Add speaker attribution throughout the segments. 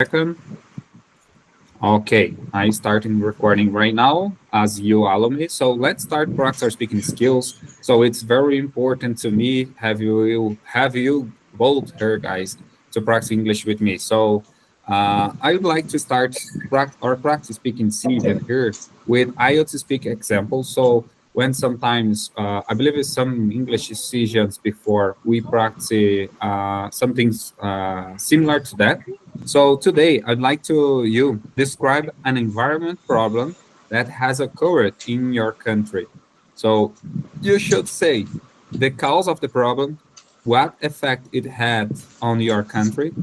Speaker 1: Second. Okay, I starting recording right now as you allow me. So let's start practice our speaking skills. So it's very important to me have you both here guys to practice English with me. So I would like to start our practice speaking season here with IELTS speak example. So when sometimes I believe it's some English seasons before we practice something similar to that. So today I'd like to you describe an environment problem that has occurred in your country. So you should say the cause of the problem, what effect it had on your country,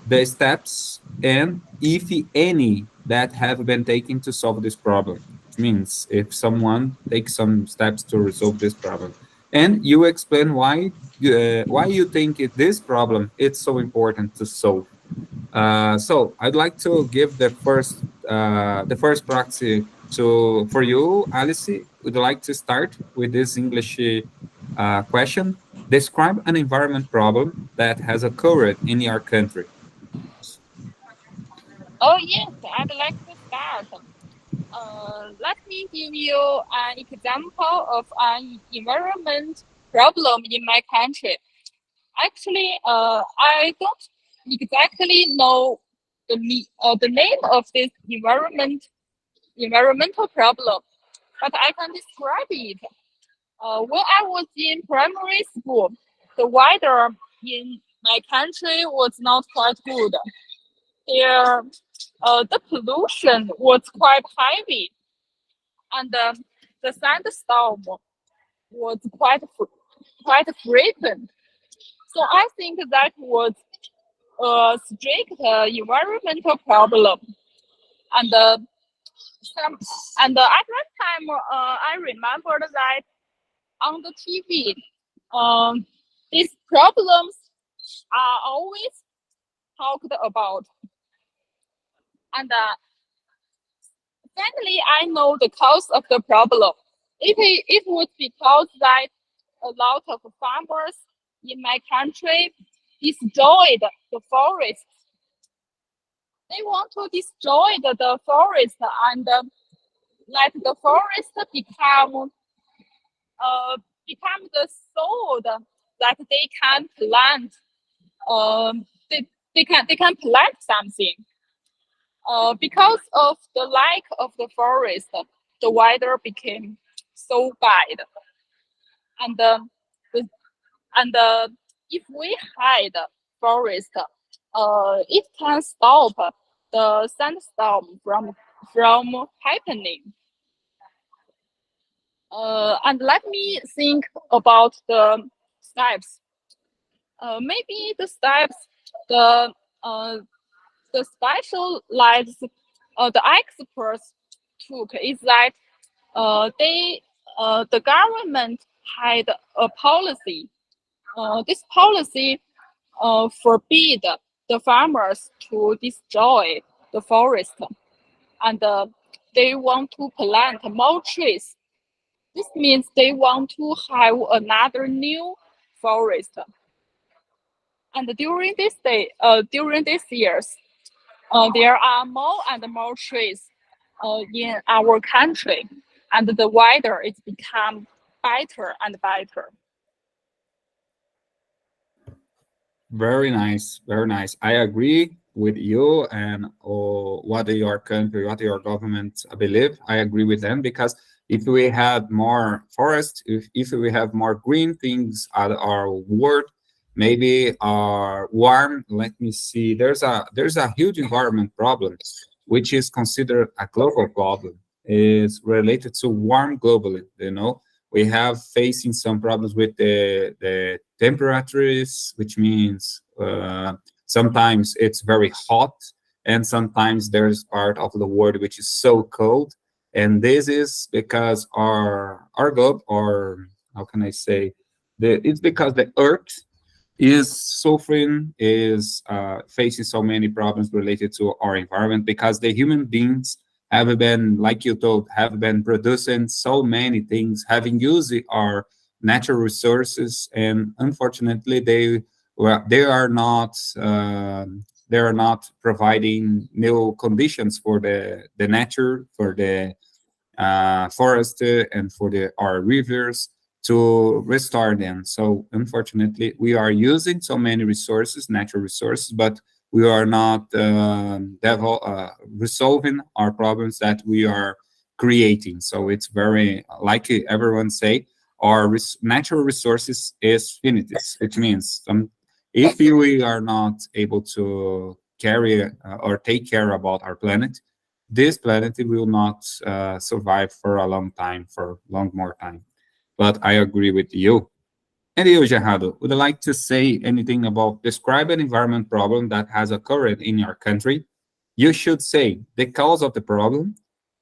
Speaker 1: the steps, and if any that have been taken to solve this problem. Which means if someone takes some steps to resolve this problem, and you explain why you think this problem is so important to solve. So I'd like to give the first practice to for you, Alice. Would you like to start with this English question? Describe an environment problem that has occurred in your country.
Speaker 2: Oh yes, I'd like to start. Let me give you an example of an environment problem in my country. Actually, I don't exactly know the name of this environmental problem, but I can describe it. When I was in primary school, the weather in my country was not quite good. There, the pollution was quite heavy, and the sandstorm was quite frequent. So I think that was a strict environmental problem. And some, at that time, I remembered that on the TV, um, these problems are always talked about. And finally, I know the cause of the problem. It was because that a lot of farmers in my country destroyed the forest. They want to destroy the forest and let the forest become the soil that they can plant. They can plant something. Because of the lack of the forest, the weather became so bad. And the, and if we had forest, it can stop the sandstorm from happening. And let me think about the steps. Maybe the steps, the uh, the special lives the experts took is that they the government had a policy. This policy forbid the farmers to destroy the forest, and they want to plant more trees. This means they want to have another new forest. And during these years, there are more and more trees in our country, and the weather is become better and better.
Speaker 1: Very nice, very nice. I agree with you and what your country, what your government believe. I agree with them because if we had more forest, if we have more green things at our world, maybe our warm. Let me see. There's a huge environment problem, which is considered a global problem. Is related to warm globally. We have facing some problems with the temperatures, which means sometimes it's very hot, and sometimes there's part of the world which is so cold. And this is because our globe, or how can I say, it's because the Earth is suffering, is facing so many problems related to our environment because the human beings have been, like you told, have been producing so many things, having used our natural resources, and unfortunately, they are not. they are not providing new conditions for the nature, for the forest, and for our rivers to restore them. So unfortunately, we are using so many resources, natural resources, but we are not resolving our problems that we are creating. So it's very, like everyone say, our natural resources is finite, which means if we are not able to carry or take care about our planet, this planet will not survive for a long time, for long more time. But I agree with you. And you, Jahado, would you like to say anything about describe an environment problem that has occurred in your country? You should say the cause of the problem,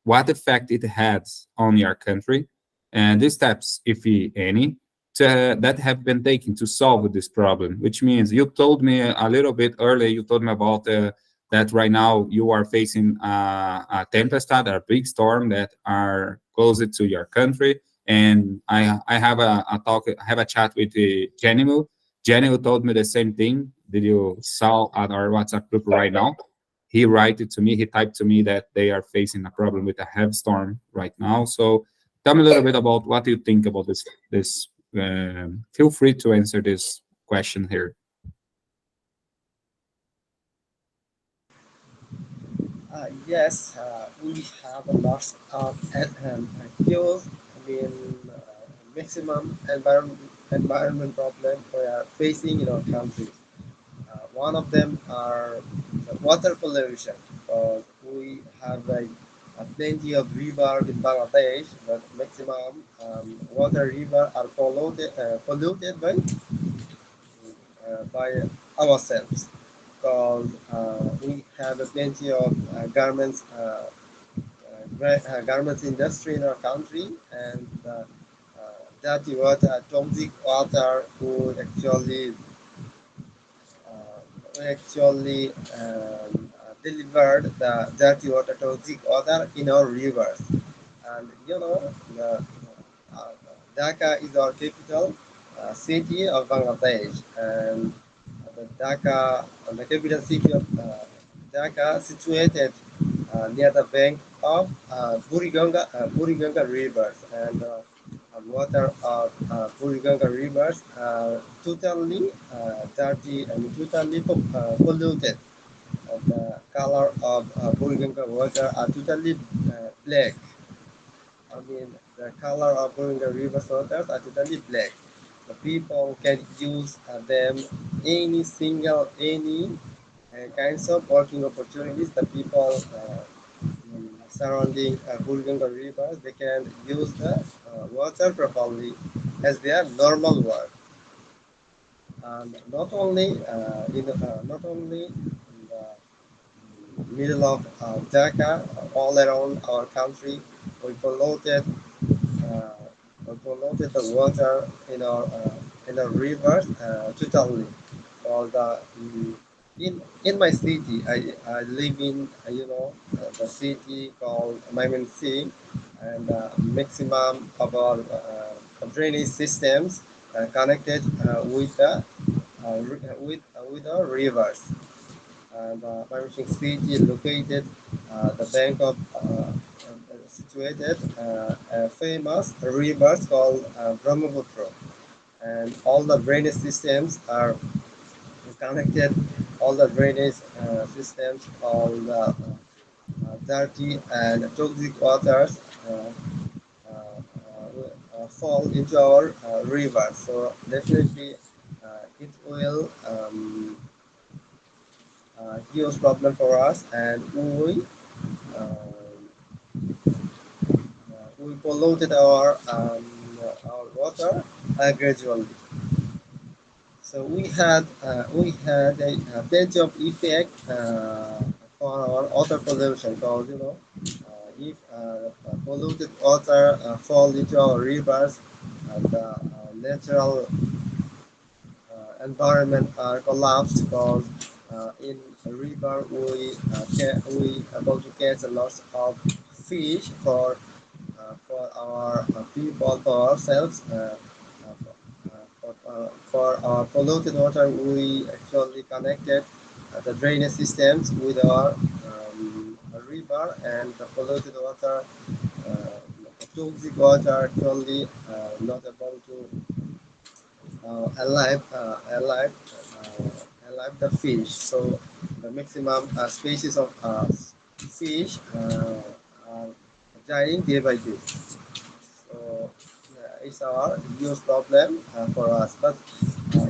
Speaker 1: what effect it has on your country, and the steps, if any, that have been taken to solve this problem. Which means you told me a little bit earlier, you told me about that right now you are facing a tempest, a big storm that are close to your country, and I have a talk, I have a chat with Jenny. Jenny told me the same thing. Did you saw at our WhatsApp group right now? He wrote it to me. He typed to me that they are facing a problem with a heavy storm right now. So tell me a little bit about what you think about this. Feel free to answer this question here.
Speaker 3: Yes, we have a lot of skills. I mean, maximum environment problem we are facing in our country. One of them are the water pollution. We have plenty of river in Bangladesh, but maximum water river are polluted by ourselves because we have plenty of garments industry in our country, and dirty water, toxic water would actually delivered the dirty water, toxic water in our rivers. And uh, Dhaka is our capital city of Bangladesh, and the capital city of Dhaka, situated near the bank of Buriganga rivers, and water of Buriganga rivers totally dirty and totally polluted. The color of Buriganga water are totally black. I mean, the color of Burunga River waters are totally black. The people can use them any kinds of working opportunities. The people surrounding Burunga River, they can use the water properly as their normal work. And not only in the middle of Dhaka, all around our country, we polluted polluted the water in our rivers totally. For the in my city, I live in the city called Mymensingh, and maximum of our drainage systems connected with our rivers. And Mymensingh city is located the bank of situated a famous rivers called Brahmaputra, and all the drainage systems are connected. All the drainage systems, all the dirty and toxic waters fall into our rivers. So definitely, it will huge problem for us, and we polluted our water gradually. So we had a plenty of effect for our water pollution, because if polluted water fall into our rivers, the natural environment collapsed, because in a river we able to catch a lot of fish for our people, for ourselves. For our polluted water, we actually connected the drainage systems with our river and the polluted water, toxic water actually not able to alive the fish. So the maximum species of fish are dying day by day. So it's our huge problem for us. But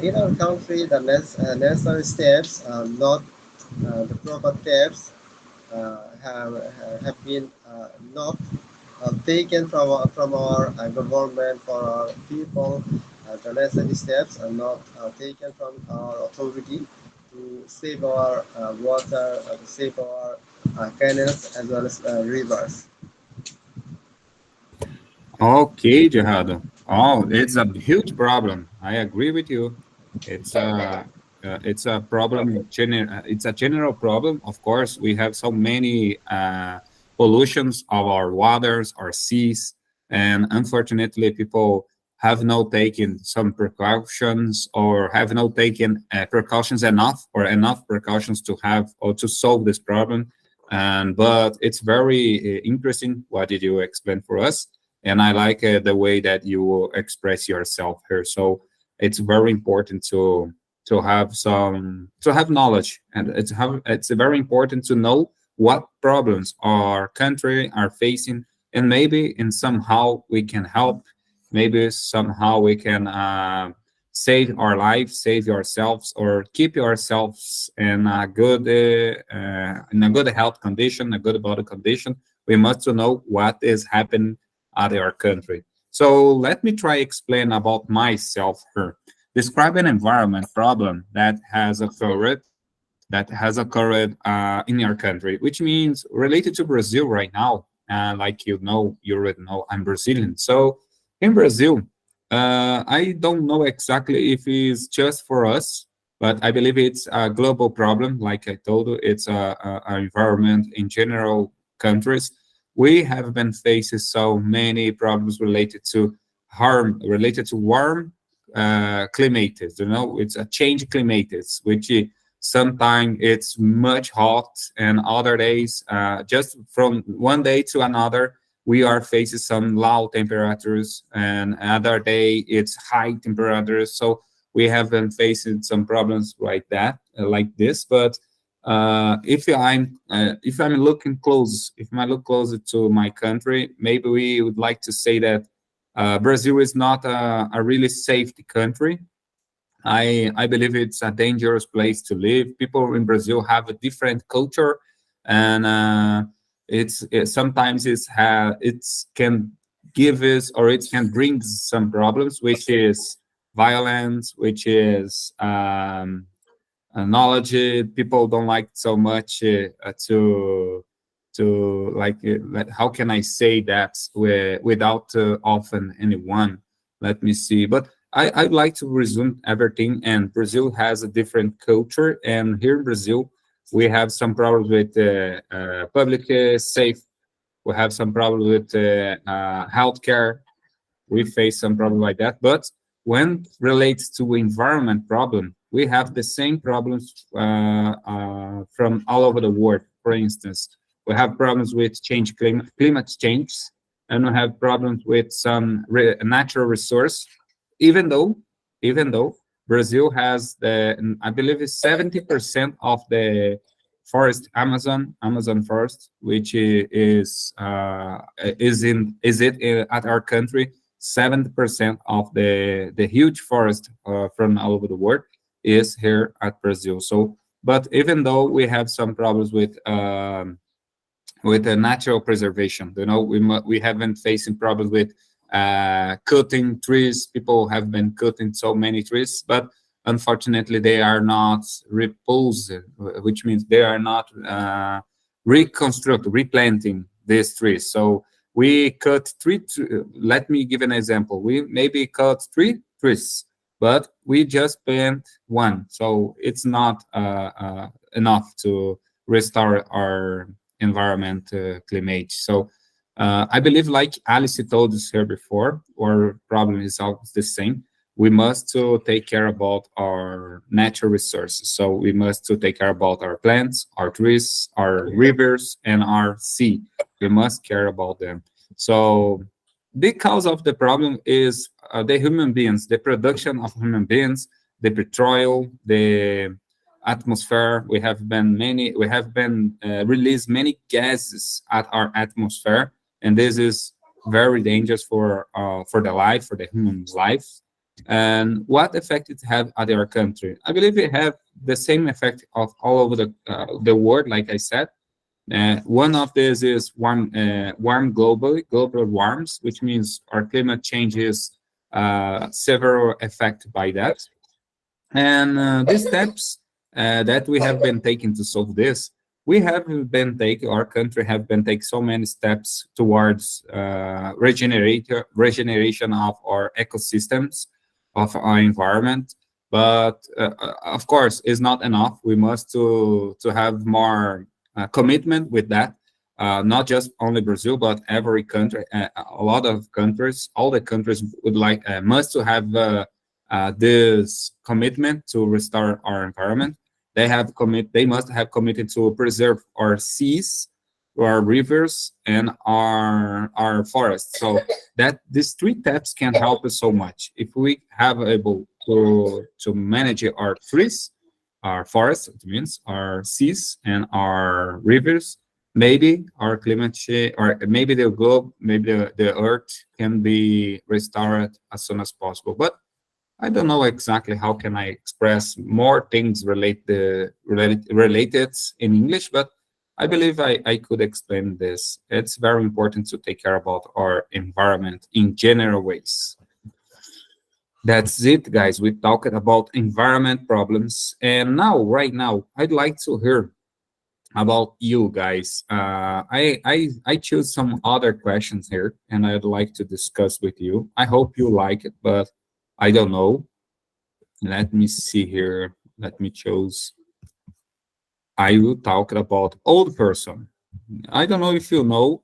Speaker 3: in our country, the necessary steps, not the proper steps, have been not taken from our government for our people. The necessary steps are not taken from our authority to save our water, to save our canals as well as rivers.
Speaker 1: Okay, Jihad. Oh, it's a huge problem. I agree with you. It's it's a problem. It's a general problem. Of course, we have so many pollutions of our waters, our seas, and unfortunately, people have not taken some precautions or have not taken precautions enough or enough precautions to have or to solve this problem. And but it's very interesting. What did you explain for us? And I like the way that you express yourself here. So it's very important to have some to have knowledge, and it's very important to know what problems our country are facing, and maybe in somehow we can help. Maybe somehow we can save our life, save yourselves, or keep yourselves in a good health condition, a good body condition. We must to know what is happening other country. So let me try explain about myself here. Describe an environment problem that has occurred in your country, which means related to Brazil right now. Like you already know, I'm Brazilian. So in Brazil, I don't know exactly if it's just for us, but I believe it's a global problem. Like I told you, it's a environment in general countries. We have been facing so many problems related to warm climates. You know, it's a change climates, which sometimes it's much hot, and other days, just from one day to another, we are facing some low temperatures, and another day it's high temperatures. So we have been facing some problems like that, like this. But if I'm looking close, if I look closer to my country, maybe we would like to say that Brazil is not a really safe country. I believe it's a dangerous place to live. People in Brazil have a different culture, and sometimes it can give us or it can bring some problems, which is violence, which is knowledge. People don't like so much to how can I say that without often anyone. Let me see, but I'd like to resume everything. And Brazil has a different culture, and here in Brazil we have some problems with public safe. We have some problems with healthcare. We face some problem like that. But when relates to environment problem, we have the same problems from all over the world. For instance, we have problems with climate change, and we have problems with some natural resource. Even though, even though Brazil has I believe it's 70% of the Amazon forest, which is at our country. 70% of the huge forest from all over the world is here at Brazil. So, but even though we have some problems with the natural preservation, we have been facing problems with cutting trees. People have been cutting so many trees, but unfortunately they are not repulsed, which means they are not replanting these trees. So we cut let me give an example. We maybe cut three trees, but we just plant one. So it's not enough to restore our environment climate. So I believe, like Alice told us here before, our problem is always the same. we must to take care about our natural resources. So we must to take care about our plants, our trees, our rivers, and our sea. We must care about them. So big cause of the problem is the human beings, the production of human beings, the petrol, the atmosphere. We have been released many gases at our atmosphere, and this is very dangerous for the life, for the human's life. And what effect it have at our country? I believe it have the same effect of all over the world, like I said. One of these is warm globally, global warms, which means our climate changes several effect by that. And these steps that we have been taking to solve this, we have been taking, our country have been taking so many steps towards regeneration of our ecosystems, of our environment. But of course, it's not enough. We must to have more commitment with that. Not just only Brazil, but every country, a lot of countries, all the countries would like must to have this commitment to restore our environment. They must have committed to preserve our seas, our rivers, and our forests. So that these three steps can help us so much. If we have able to manage our trees, our forests, it means our seas and our rivers, maybe our climate change, or maybe the globe, maybe the earth can be restored as soon as possible. But I don't know exactly how can I express more things related in English, but I believe I could explain this. It's very important to take care about our environment in general ways. That's it, guys. We talked about environment problems, and now, right now, I'd like to hear about you guys. I choose some other questions here, and I'd like to discuss with you. I hope you like it, but I don't know. Let me see here. Let me choose. I will talk about old person. I don't know if you know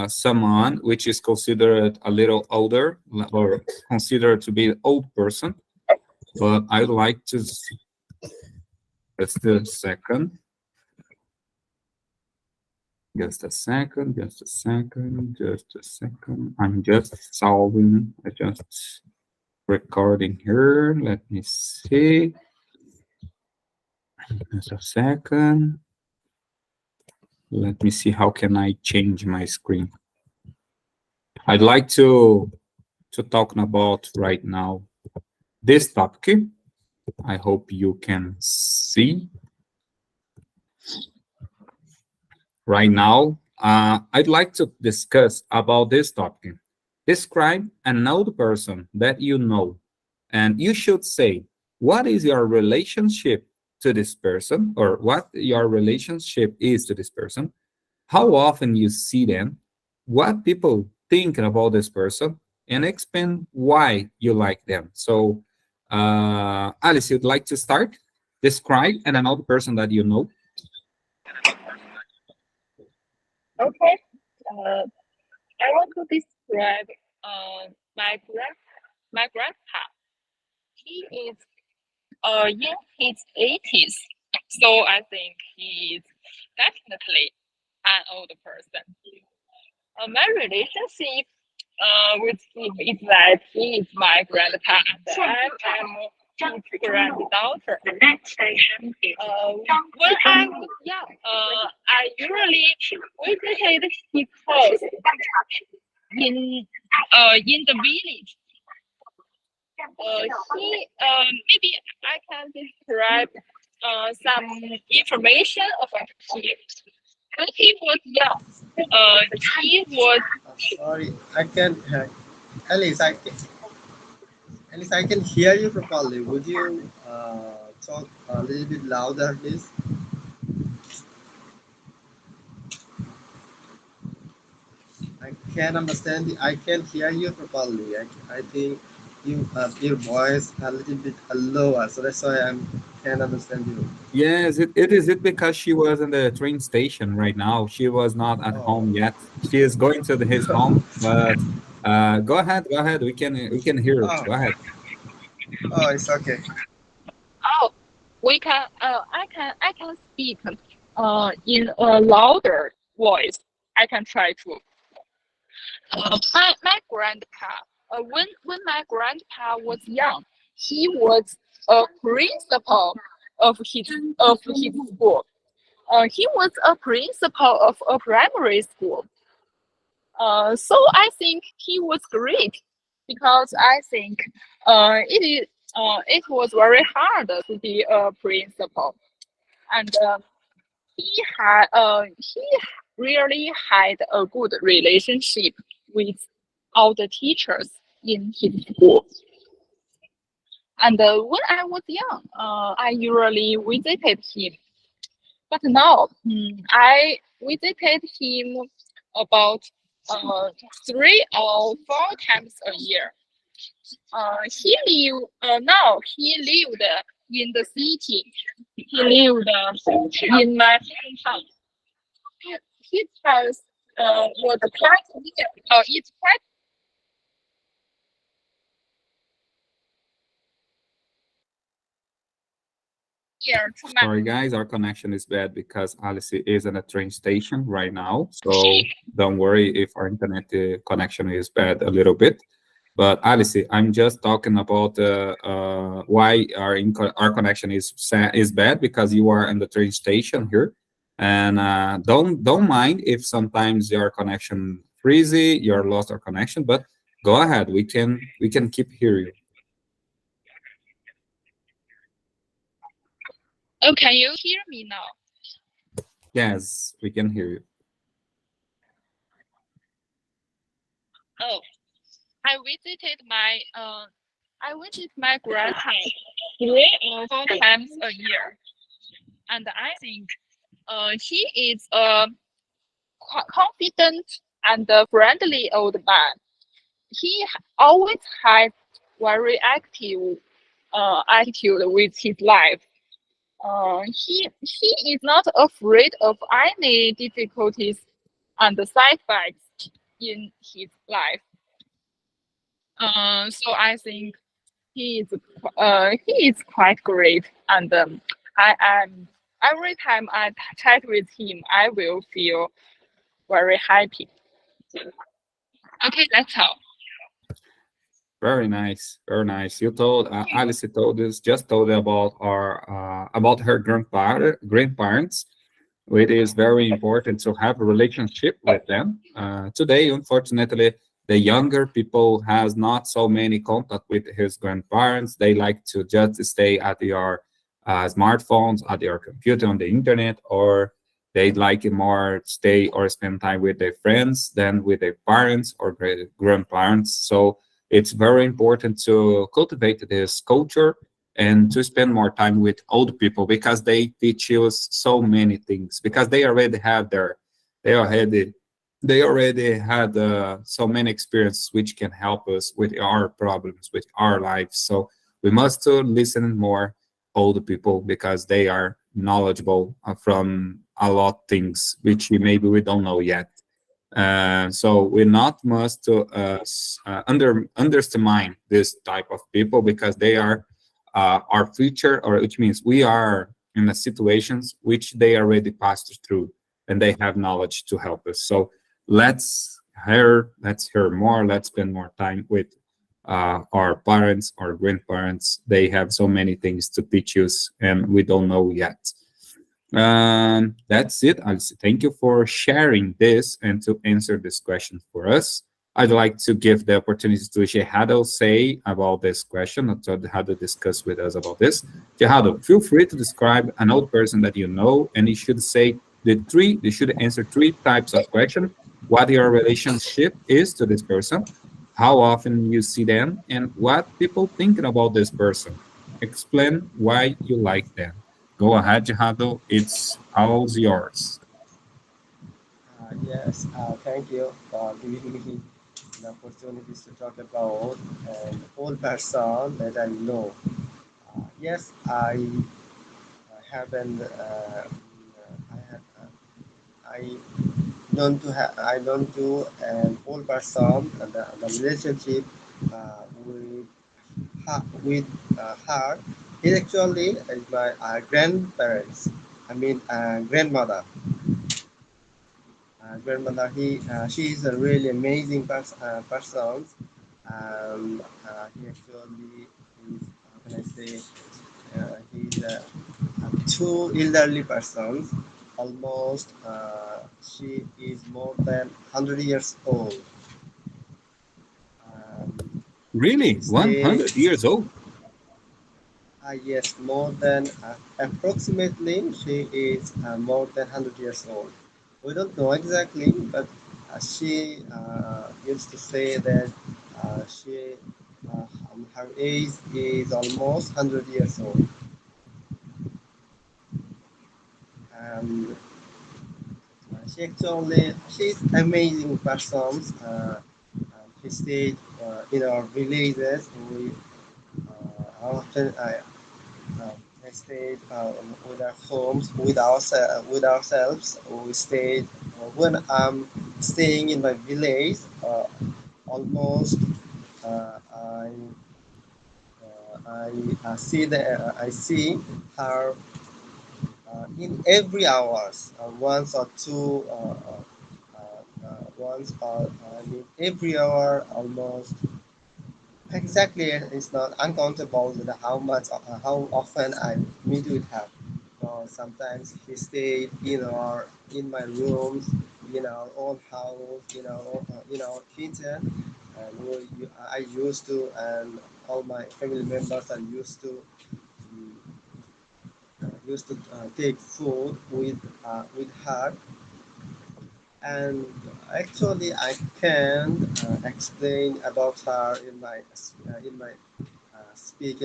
Speaker 1: someone which is considered a little older or considered to be an old person, but I'd like to. Just a second. Just a second. Just a second. Just a second. I'm just solving. I just recording here. Let me see. Just a second. Let me see how can I change my screen. I'd like to talk about right now this topic. I hope you can see right now. I'd like to discuss about this topic. Describe an old person that you know, and you should say what is your relationship to this person, or what your relationship is to this person, how often you see them, what people think about this person, and explain why you like them. So, Alice, you'd like to start? Describe and another person that you know.
Speaker 2: Okay. Uh, I want to describe my my grandpa. He is in his 80s, so I think he is definitely an old person. My relationship with him is that he is my grandpa and I am his granddaughter. When I usually visit his house in the village. He maybe I can describe some information about him. When he was young, he was
Speaker 3: Sorry, I can. Alice, I can. Alice, I can hear you properly. Would you talk a little bit louder, please? I can understand. I can hear you properly. I think your voice a little bit lower, so that's why I can understand you.
Speaker 1: Yes, it is it because she was in the train station right now. She was not at
Speaker 3: Oh,
Speaker 1: home yet. She is going to his home, but go ahead, go ahead. We can hear.
Speaker 3: oh,
Speaker 1: Go ahead.
Speaker 3: Oh, it's okay.
Speaker 2: Oh, we can. I can speak. In a louder voice. I can try to. My grandpa. When my grandpa was young, he was a principal of his school. He was a principal of a primary school. So I think he was great because I think it was very hard to be a principal, and he really had a good relationship with all the teachers in his school. And when I was young, I usually visited him. But now, I visited him about uh, 3 or 4 times a year. Now he lived in the city. He lived in my hometown. His house was quite near. It's quite near to my.
Speaker 1: Sorry, guys, our connection is bad because Alice is at a train station right now. So don't worry if our internet connection is bad a little bit. But Alice, I'm just talking about why our connection is bad because you are in the train station here, and don't mind if sometimes your connection freezy, you're lost our connection. But go ahead, we can keep hear you.
Speaker 2: Oh, can you hear me now?
Speaker 1: Yes, we can hear you.
Speaker 2: Oh, I visited my grandpa 3 or 4 times a year, and I think he is a confident and a friendly old man. He always has very active attitude with his life. He is not afraid of any difficulties and setbacks in his life. So I think he is quite great, and I am every time I chat with him, I will feel very happy. Okay, that's all.
Speaker 1: Very nice, very nice. You told Alice told us just told about our about her grandparents. It is very important to have a relationship with them. Today, unfortunately, the younger people has not so many contact with his grandparents. They like to just stay at your smartphones, at your computer, on the internet, or they like more stay or spend time with their friends than with their parents or grandparents. So it's very important to cultivate this culture and to spend more time with old people because they teach you so many things because they already they already had so many experiences which can help us with our problems with our lives. So we must listen more old people because they are knowledgeable from a lot of things which maybe we don't know yet. So we not must underestimate this type of people because they are our future, or which means we are in the situations which they already passed through, and they have knowledge to help us. So let's hear more. Let's spend more time with our parents, our grandparents. They have so many things to teach us, and we don't know yet. That's it. Alice. Thank you for sharing this and to answer this question for us. I'd like to give the opportunity to Shehado say about this question, or to Shehado discuss with us about this. Shehado, feel free to describe an old person that you know, and you should say you should answer three types of question: what your relationship is to this person, how often you see them, and what people thinking about this person. Explain why you like them. Go ahead, Jihado. It's all yours.
Speaker 3: Yes, thank you for giving me the opportunities to talk about an old person that I know. Yes, haven't. I have. I I don't do an old person and the relationship with with her is actually my grandparents. I mean grandmother. Grandmother, she is a really amazing person. He actually is, how can I say, he's two elderly persons. Almost, she is more than 100 years old. Um,
Speaker 1: Really?
Speaker 3: she stayed,
Speaker 1: 100 years old?
Speaker 3: yes, more than approximately she is more than 100 years old. We don't know exactly, but she used to say that she her age is almost 100 years old. And she's amazing person. She stayed in our villages. We often uh, I stayed with our homes with ourselves. We stayed when I'm staying in my village. Almost I see her in every hours, once or two, once or I mean every hour almost. Exactly, it's not uncountable that how much, how often I meet with her. Sometimes she stayed in my rooms, in our own house, in our kitchen, and I used to, and all my family members are used to take food with her. And actually I can explain about her in my in my speech,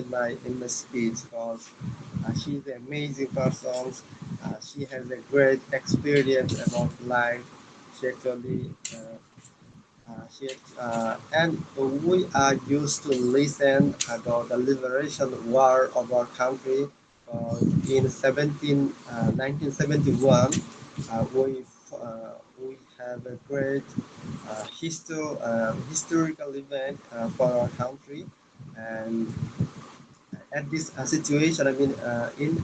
Speaker 3: because she's an amazing person. She has a great experience about life. She actually and we are used to listen about the liberation war of our country. In 1971, we have a great historical event for our country. And at this situation, I mean, in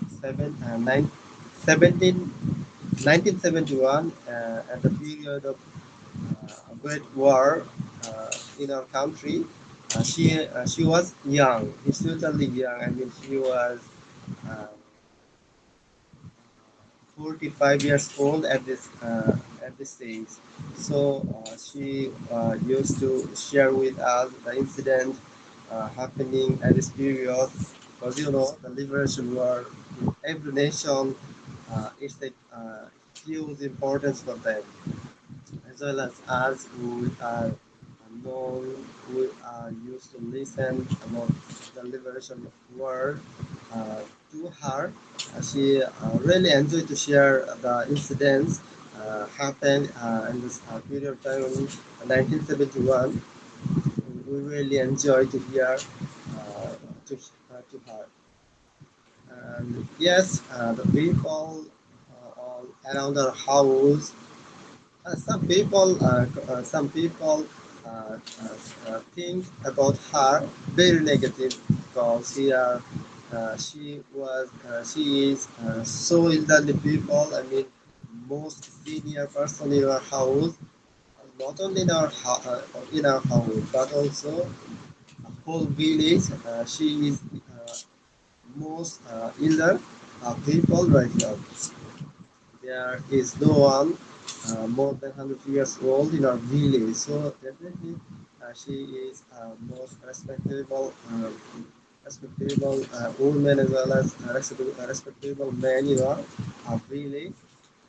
Speaker 3: 1971, at the period of a great war in our country. She was young. She's totally young. I mean, she was uh, 45 years old at this stage. So she used to share with us the incident happening at this period, because the liberation war in every nation is a huge importance for them, as well as us who are known, who are used to listen about the liberation war uh, to her. She really enjoyed to share the incidents happened in this period of time in 1971. We really enjoy to hear to her. And yes, the people all around our house. Some people think about her very negative, because she is so elderly people. I mean, most senior person in our house, not only in our house, but also a whole village. She is most elder people right now. There is no one more than 100 years old in our village. So definitely, she is most respectable woman, as well as respectable man in our village.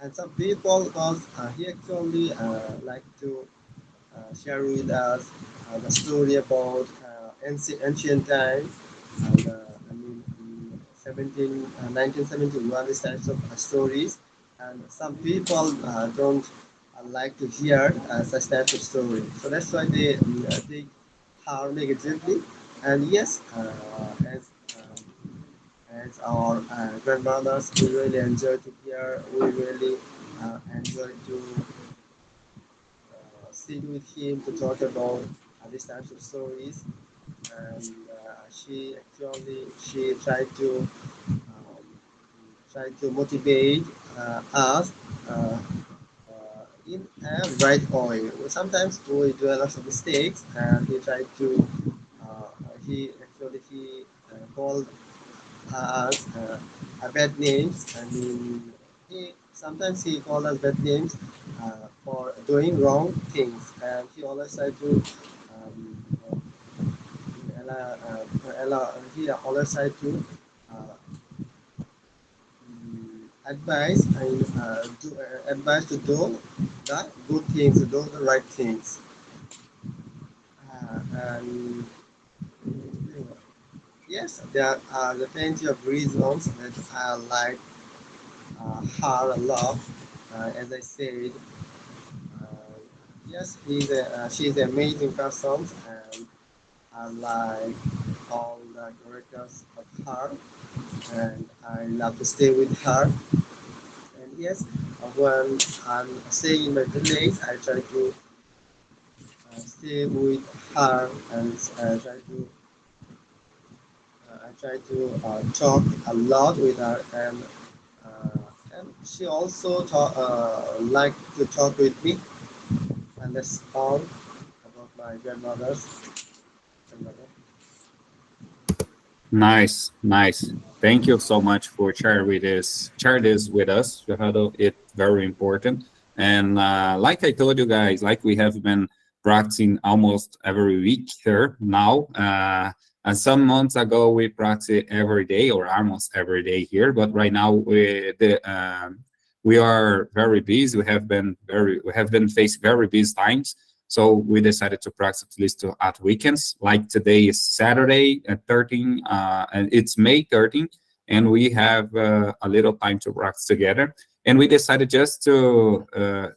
Speaker 3: And some people, he actually like to share with us the story about ancient times. And I mean, 1971, these types of stories. And some people don't like to hear such types of stories. So that's why they take harm negatively. And yes, as our grandmothers, we really enjoy to hear. We really enjoy to sit with him to talk about these types of stories. and she um, tried to motivate us uh, in a right way. Sometimes we do a lot of mistakes, and he tried to he called us bad names. I mean, he sometimes he called us bad names for doing wrong things, and he always tried to he always tried to uh, advise and advise to do the good things, to do the right things, and yes, there are the plenty of reasons that I like her a lot. As I said, uh, yes, she's an amazing person, and I like all the characters of her, and I love to stay with her. And yes, when I'm staying in my village, I try to stay with her and I try to talk a lot with her, and she also like to talk with me, and that's all about my grandmother.
Speaker 1: Nice, nice. Thank you so much for share this with us, Gerardo. It's very important. And like I told you guys, like we have been practicing almost every week here now. And some months ago we practiced every day or almost every day here. But right now we are very busy. We have been faced very busy times. So we decided to practice at least at weekends. Like today is Saturday at 13, and it's May 13, and we have a little time to practice together. And we decided just to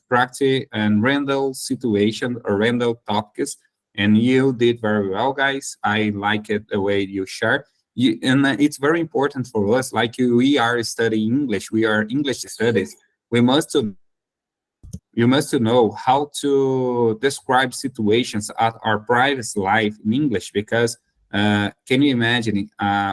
Speaker 1: practice and random situation or random topics. And you did very well, guys. I like it the way you share. And it's very important for us. Like we are studying English, we are English studies. We must you must know how to describe situations at our private life in English because can you imagine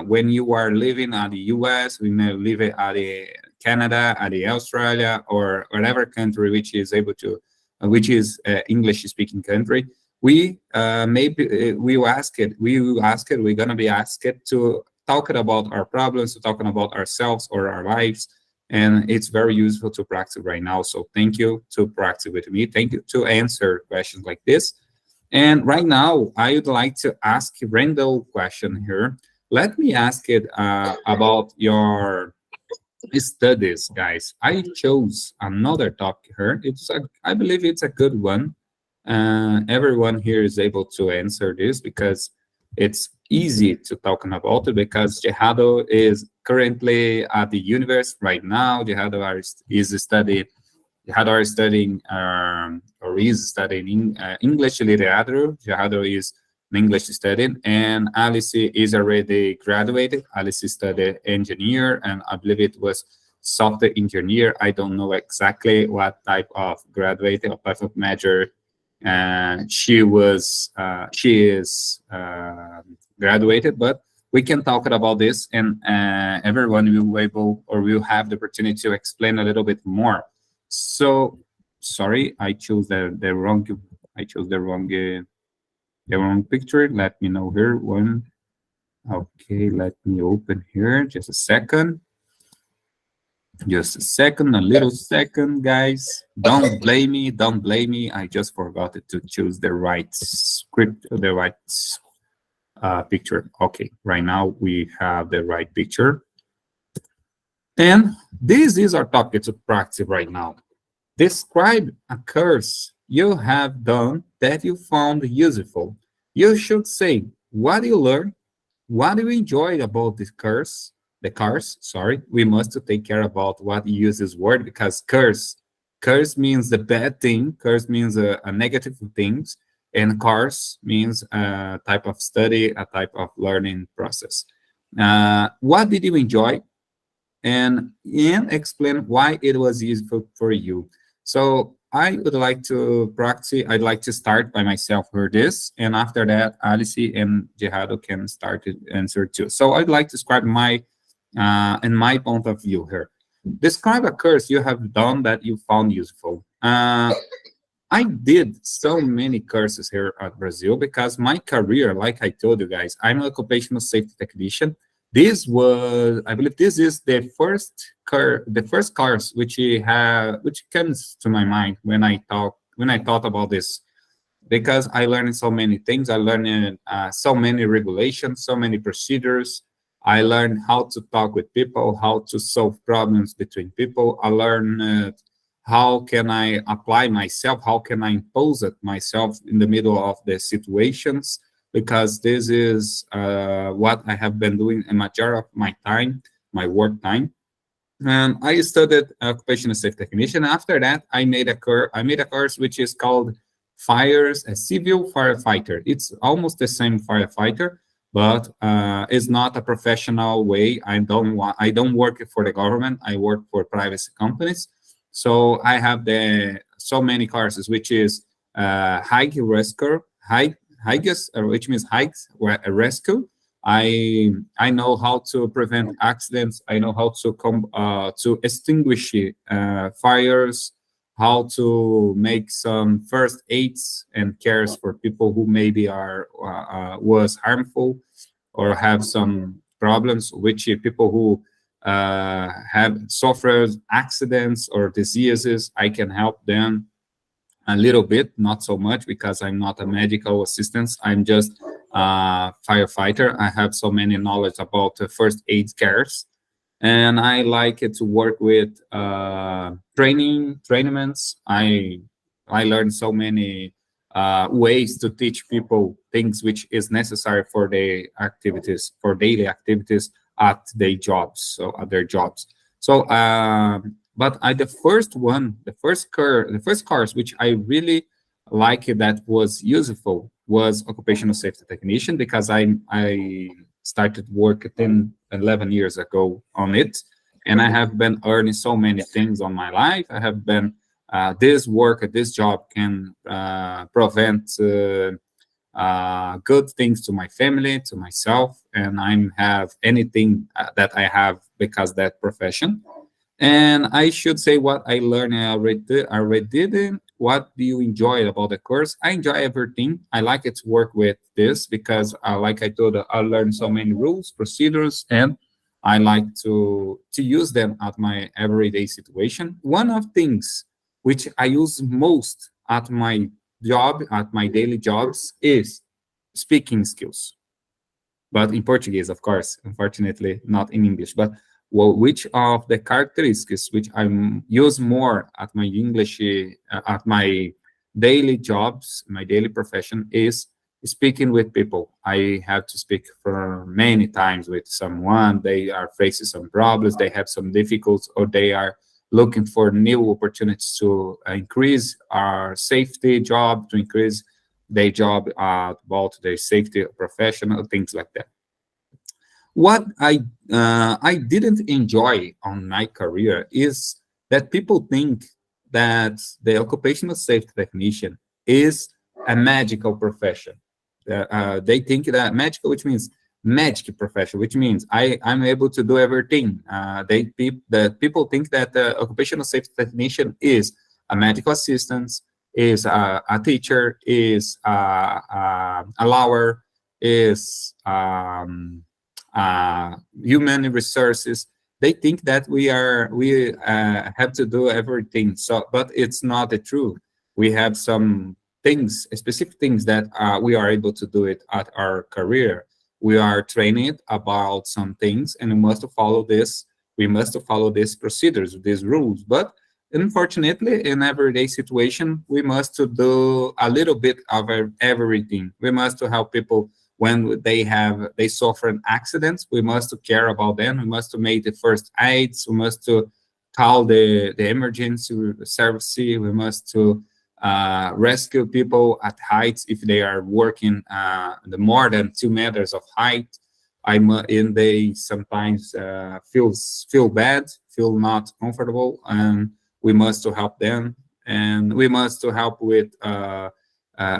Speaker 1: when you are living at the US, when you live at the Canada, at the Australia, or whatever country which is able to, which is English speaking country, we maybe we will ask it, we're gonna be asked to talk about our problems, to talking about ourselves or our lives, and it's very useful to practice right now. So thank you to practice with me. Thank you to answer questions like this. And right now, I would like to ask a random question here. Let me ask it about your studies, guys. I chose another topic here. I believe it's a good one. Everyone here is able to answer this because it's easy to talk about it because Jehado is currently at the university right now. Is studying Jihad is studying or is studying English literature. Jihad is an English student, and Alice is already graduated. Alice studied engineer, and I believe it was software engineer. I don't know exactly what type of graduate or type of major she is graduated, but we can talk about this, and everyone will able or will have the opportunity to explain a little bit more. So sorry, I chose the wrong picture. Let me know here one. Okay, let me open here. Just a second. Just a second, a little second, guys. Don't blame me. Don't blame me. I just forgot to choose the right script, the right picture. Okay, right now we have the right picture. And this is our topic to practice right now. Describe a course you have done that you found useful. You should say what you learned, what you enjoyed about this course, the course, sorry. We must take care about what uses word because curse means the bad thing, curse means a negative things, and course means a type of study, a type of learning process. What did you enjoy? And explain why it was useful for you. So I would like to practice. I'd like to start by myself for this, and after that, Alice and Gerardo can start to answer too. So I'd like to describe my, in my point of view here. Describe a course you have done that you found useful. I did so many courses here at Brazil because my career, like I told you guys, I'm an occupational safety technician. This was, I believe, this is the first course which comes to my mind when I thought about this, because I learned so many things. I learned so many regulations, so many procedures. I learned how to talk with people, how to solve problems between people. I learned how can I apply myself, how can I impose it myself in the middle of the situations, because this is what I have been doing a majority of my time, my work time. And I studied occupational safety technician. After that, I made a course which is called fires a civil firefighter. It's almost the same firefighter, but it's not a professional way. I don't work for the government. I work for private companies. So I have the so many courses, which is hike rescue, which means hikes rescue. I know how to prevent accidents. I know how to extinguish fires, how to make some first aids and cares for people who maybe are was harmful or have some problems, which people who have suffered accidents or diseases. I can help them a little bit, not so much, because I'm not a medical assistant. I'm just a firefighter. I have so many knowledge about first aid cares, and I like it to work with trainments. I learned so many ways to teach people things which is necessary for the activities, for daily activities at their jobs, so at their jobs. So but the first one, the first course which I really like that was useful was occupational safety technician, because I started work 10, 11 years ago on it, and I have been earning so many things on my life. I have been this work, this job can prevent good things to my family, to myself, and I have anything that I have because that profession. And I should say what I learned and already did. What do you enjoy about the course? I enjoy everything. I like it to work with this because, like I told, I learned so many rules, procedures, and I like to use them at my everyday situation. One of things which I use most at my job, at my daily jobs, is speaking skills, but in Portuguese, of course, unfortunately, not in English. But well, which of the characteristics which I use more at my English, at my daily jobs, my daily profession is speaking with people. I have to speak for many times with someone. They are facing some problems, they have some difficulties, or they are looking for new opportunities to increase our safety job, to increase their job about their safety professional, things like that. What I didn't enjoy on my career is that people think that the occupational safety technician is a magical profession. They think that magical, which means magic profession, which means I'm able to do everything. The people think that the occupational safety technician is a medical assistant, is a teacher, is a lawyer, is human resources. They think that we have to do everything. So, but it's not the truth. We have some things, specific things that we are able to do it at our career. We are trained about some things, and we must follow this. We must follow these procedures, these rules. But unfortunately, in everyday situation, we must do a little bit of everything. We must help people when they suffer an accident. We must care about them. We must make the first aids. We must to call the emergency service. We must to rescue people at heights if they are working the more than 2 meters of height. And they sometimes feel bad, feel not comfortable, and we must to help them. and we must to help with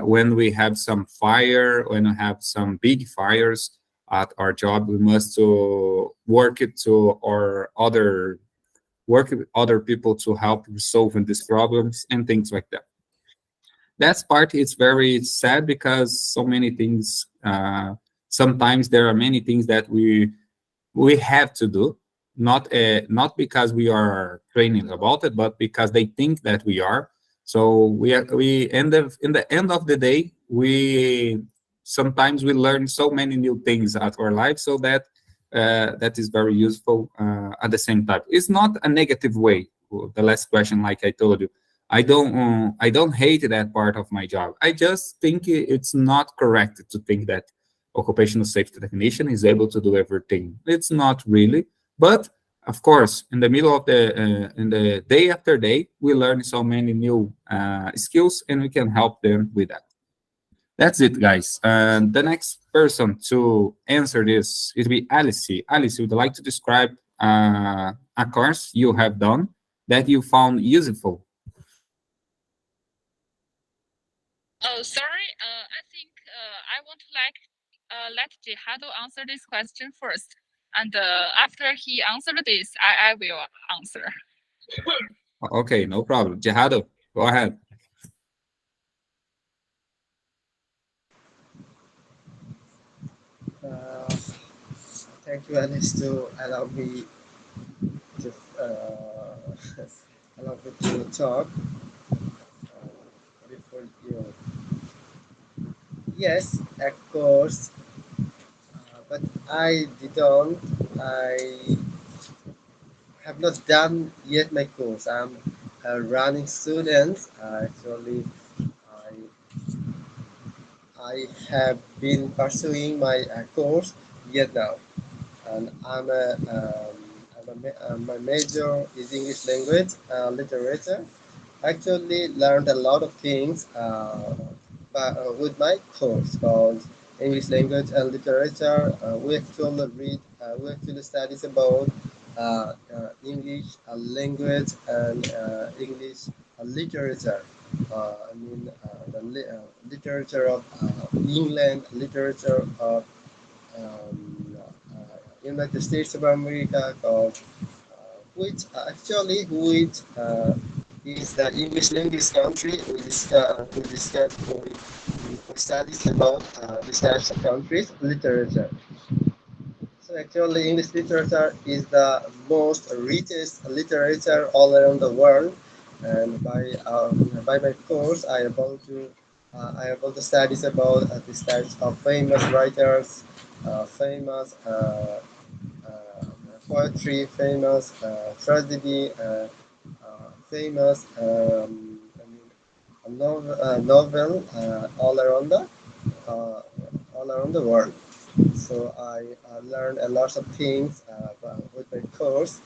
Speaker 1: when we have some fire, when we have some big fires at our job, we must to work it to our other work with other people to help solving these problems and things like that. That part is very sad because so many things. Sometimes there are many things that we have to do, not because we are training about it, but because they think that we are. So we end of in the end of the day, we sometimes we learn so many new things at our life, so that that is very useful at the same time. It's not a negative way. The last question, like I told you, I don't hate that part of my job. I just think it's not correct to think that occupational safety technician is able to do everything. It's not really, but of course, in the day after day, we learn so many new skills, and we can help them with that. That's it, guys. And the next person to answer this, it will be Alice. Alice, would you like to describe a course you have done that you found useful?
Speaker 2: Oh, sorry. I think I want to let Jihado answer this question first, and after he answered this, I will answer.
Speaker 1: Okay, no problem. Jihado, go ahead.
Speaker 3: Uh, Thank you, Alice, to allow me to allow me to talk before you. Yes, of course, but I didn't. I have not done yet my course. I'm a running student. Actually, I I have been pursuing my course yet now, and my major is English language literature. Actually, learned a lot of things with my course called English language and literature. We actually studies about English language and English literature. Literature of England, literature of United States of America, called which is the English language country. We studies about these types of countries literature. So actually, English literature is the most richest literature all around the world, and by my course, I able to studies about these types of famous writers, famous uh, poetry, famous tragedy, famous novel uh, all around the world. So I learned a lot of things with my course.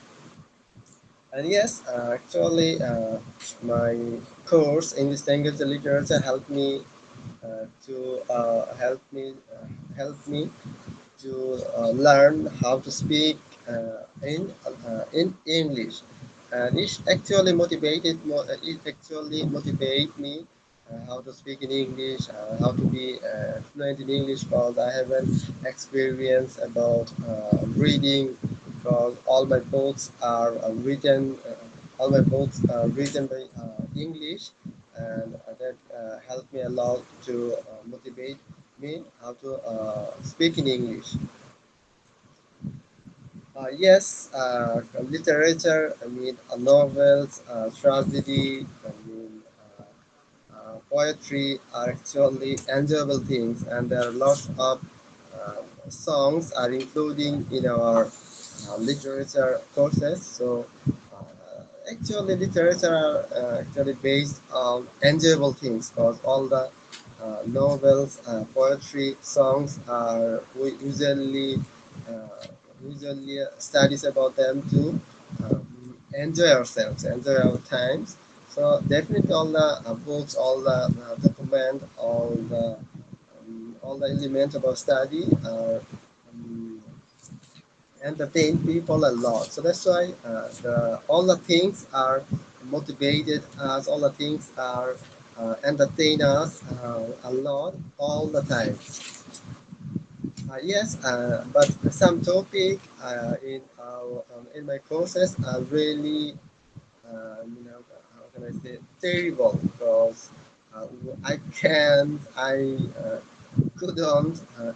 Speaker 3: And yes, my course English language and literature to help me to learn how to speak in English, and it actually motivate me how to speak in English, how to be fluent in English. Because I have an experience about reading, because all my books are written by English, and that helped me a lot to motivate me how to speak in English. Yes, literature, novels, tragedy, poetry are actually enjoyable things, and there are lots of songs are including in our literature courses. So literature are actually based on enjoyable things, because all the novels, poetry, songs are we usually studies about them to enjoy ourselves, enjoy our times. So definitely all the books, all the document, all the elements about study are um, entertain people a lot. So that's why all the things are motivated us. All the things are entertain us a lot all the time. Yes, but some topic in my courses are really how can I say terrible because uh, I couldn't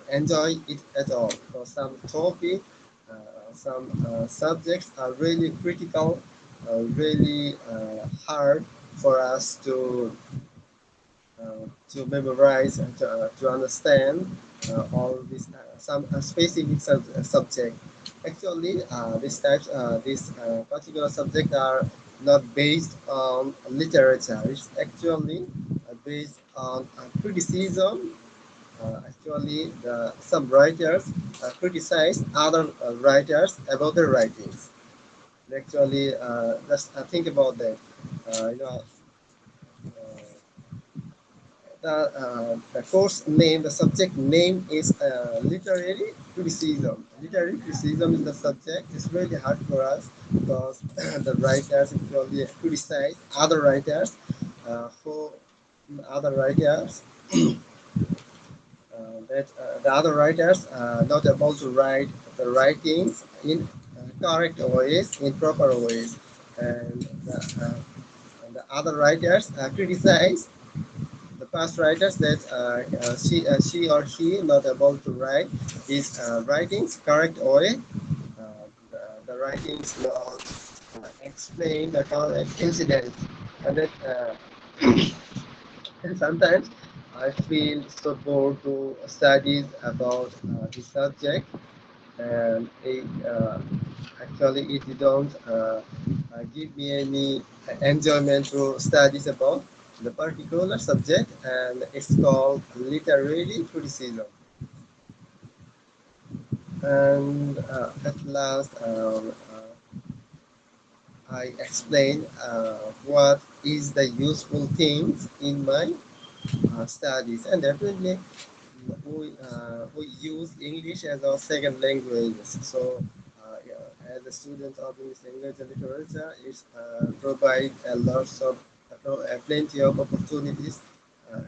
Speaker 3: enjoy it at all because some topic, some subjects are really critical, really hard for us to memorize and to understand all these some specific subject. Actually, this particular subject are not based on literature. It's actually based on criticism. Actually, some writers criticize other writers about their writings. Actually, just think about that. Uh, the course name, the subject name is literary criticism. Literary criticism is the subject. It's really hard for us because the writers actually criticize other writers who other writers that the other writers not able to write the writings in correct ways, in proper ways, and the other writers criticize the past writers that she or he not able to write his writings correct way. The writings not explain the correct incident, and that and sometimes I feel so bored to studies about this subject, and actually it don't give me any enjoyment to studies about the particular subject, and it's called literary criticism. And at last, I explain what is the useful things in my studies, and definitely we use English as our second language. So, yeah, as a student of English language and literature, it provide a lots of plenty of opportunities uh,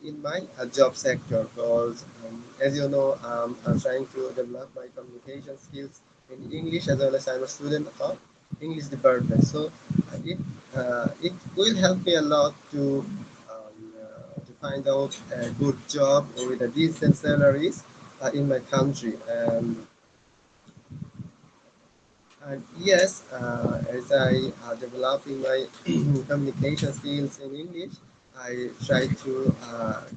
Speaker 3: in my job sector. Because, as you know, I'm trying to develop my communication skills in English as well as I'm a student of English department. So, it will help me a lot to find out a good job with a decent salaries in my country. And yes, as I developing my communication skills in English, I try to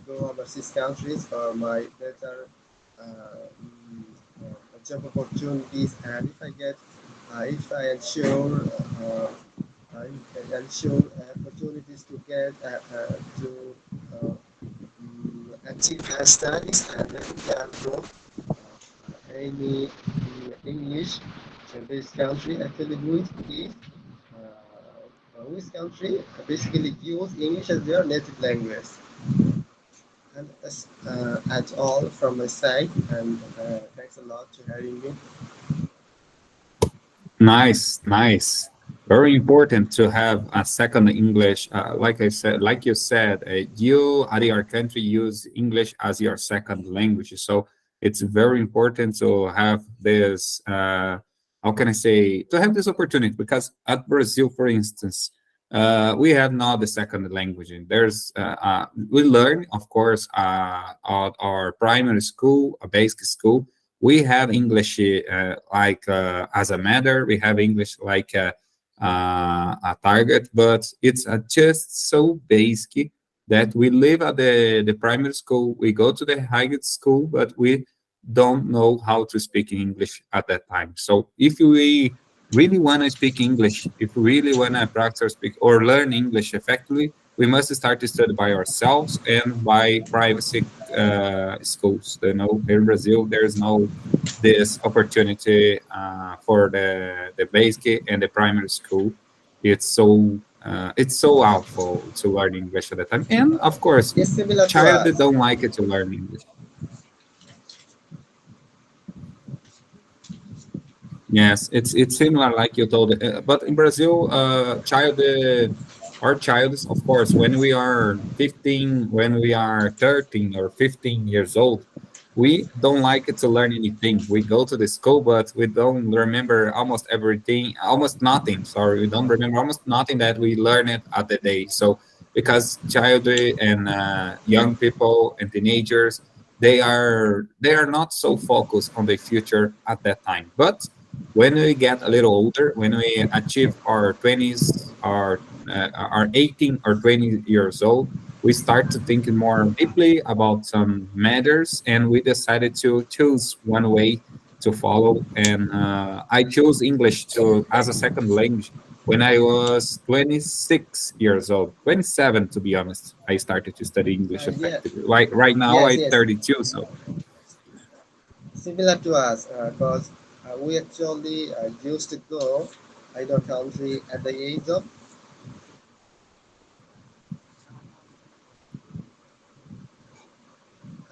Speaker 3: go overseas countries for my better job opportunities. And if I ensure I ensure opportunities to get to uh, achieve their studies and then can go any English in this country. Actually, which country basically use English as their native language. And that's all from my side. And thanks a lot to having me.
Speaker 1: Nice, nice. Very important to have a second English. Like I said, like you said, you at your country use English as your second language. So it's very important to have this. How can I say? To have this opportunity because at Brazil, for instance, we have not the second language. And we learn, of course, at our primary school, a basic school we have English as a matter. We have English like a target, but it's just so basic that we live at the primary school. We go to the high school, but we don't know how to speak English at that time. So if we really want to speak English, if we really want to practice or speak or learn English effectively, we must start to study by ourselves and by privacy schools. You know, here in Brazil, there's no this opportunity for the basic and the primary school. It's so awful to learn English at the time, and of course,
Speaker 3: It's similar to
Speaker 1: child that
Speaker 3: us.
Speaker 1: don't like it to learn English. Yes, it's similar like you told. But in Brazil, our child is, of course, when we are 15, when we are 13 or 15 years old, we don't like it to learn anything. We go to the school, but we don't remember almost everything, almost nothing. Sorry, we don't remember almost nothing that we learned at the day. So because child and young people and teenagers, they are not so focused on the future at that time, but when we get a little older, when we achieve our 20s, our 18 or 20 years old, we start to think more deeply about some matters, and we decided to choose one way to follow. And I chose English to as a second language when I was 26 years old, 27 to be honest. I started to study English
Speaker 3: Yeah,
Speaker 1: effectively. Right now,
Speaker 3: yes,
Speaker 1: I'm
Speaker 3: yes.
Speaker 1: 32, so
Speaker 3: Similar to us, because we actually used to go in our country at the age of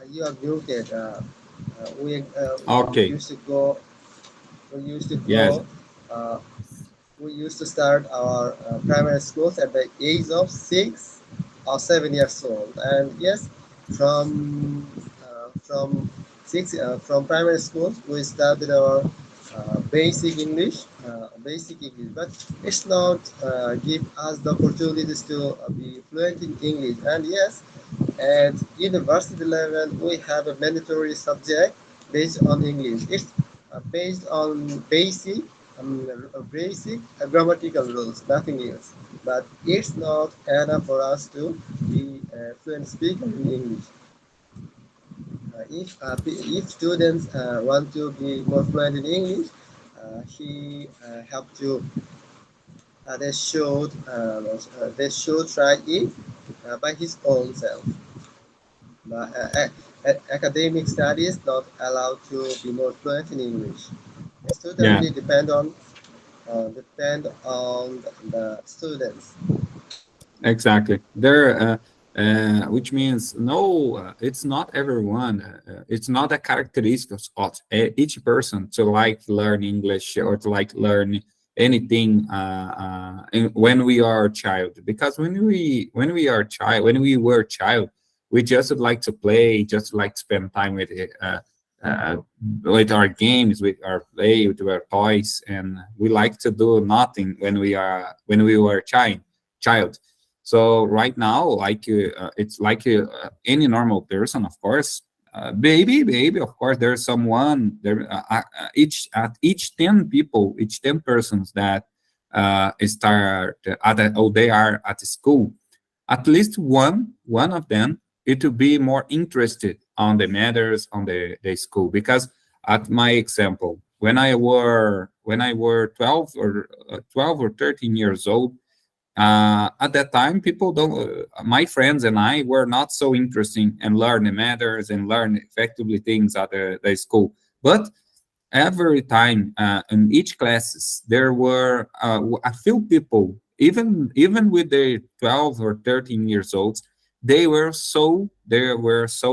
Speaker 3: you are muted. We
Speaker 1: okay,
Speaker 3: used to go. We used to
Speaker 1: yes,
Speaker 3: go. Uh, we used to start our primary schools at the age of 6 or 7 years old, and yes, from primary schools we started our basic English, but it's not give us the opportunities to be fluent in English. And yes, at university level, we have a mandatory subject based on English. It's based on basic grammatical rules, nothing else. But it's not enough for us to be a fluent speaker in English. If students want to be more fluent in English, he have to they should try it by his own self. But academic studies not allowed to be more fluent in English. It's
Speaker 1: yeah.
Speaker 3: totally depend on the students.
Speaker 1: Exactly. Which means no, it's not everyone. It's not a characteristic of each person to like learn English or to like learn anything when we are a child. Because when we were a child, we just would like to play, just like to spend time uh, with our games, with our play, with our toys, and we like to do nothing when we were a child. So right now, it's like any normal person, of course. Baby, of course, there's someone there. Each 10 people, each 10 persons that start they are at school. At least one of them, it will be more interested on the matters on the school because at my example, when I were 12 or 13 years old, at that time people don't my friends and I were not so interested in learning matters and learn effectively things at the school, but every time in each classes there were a few people, even with their 12 or 13 years olds, they were so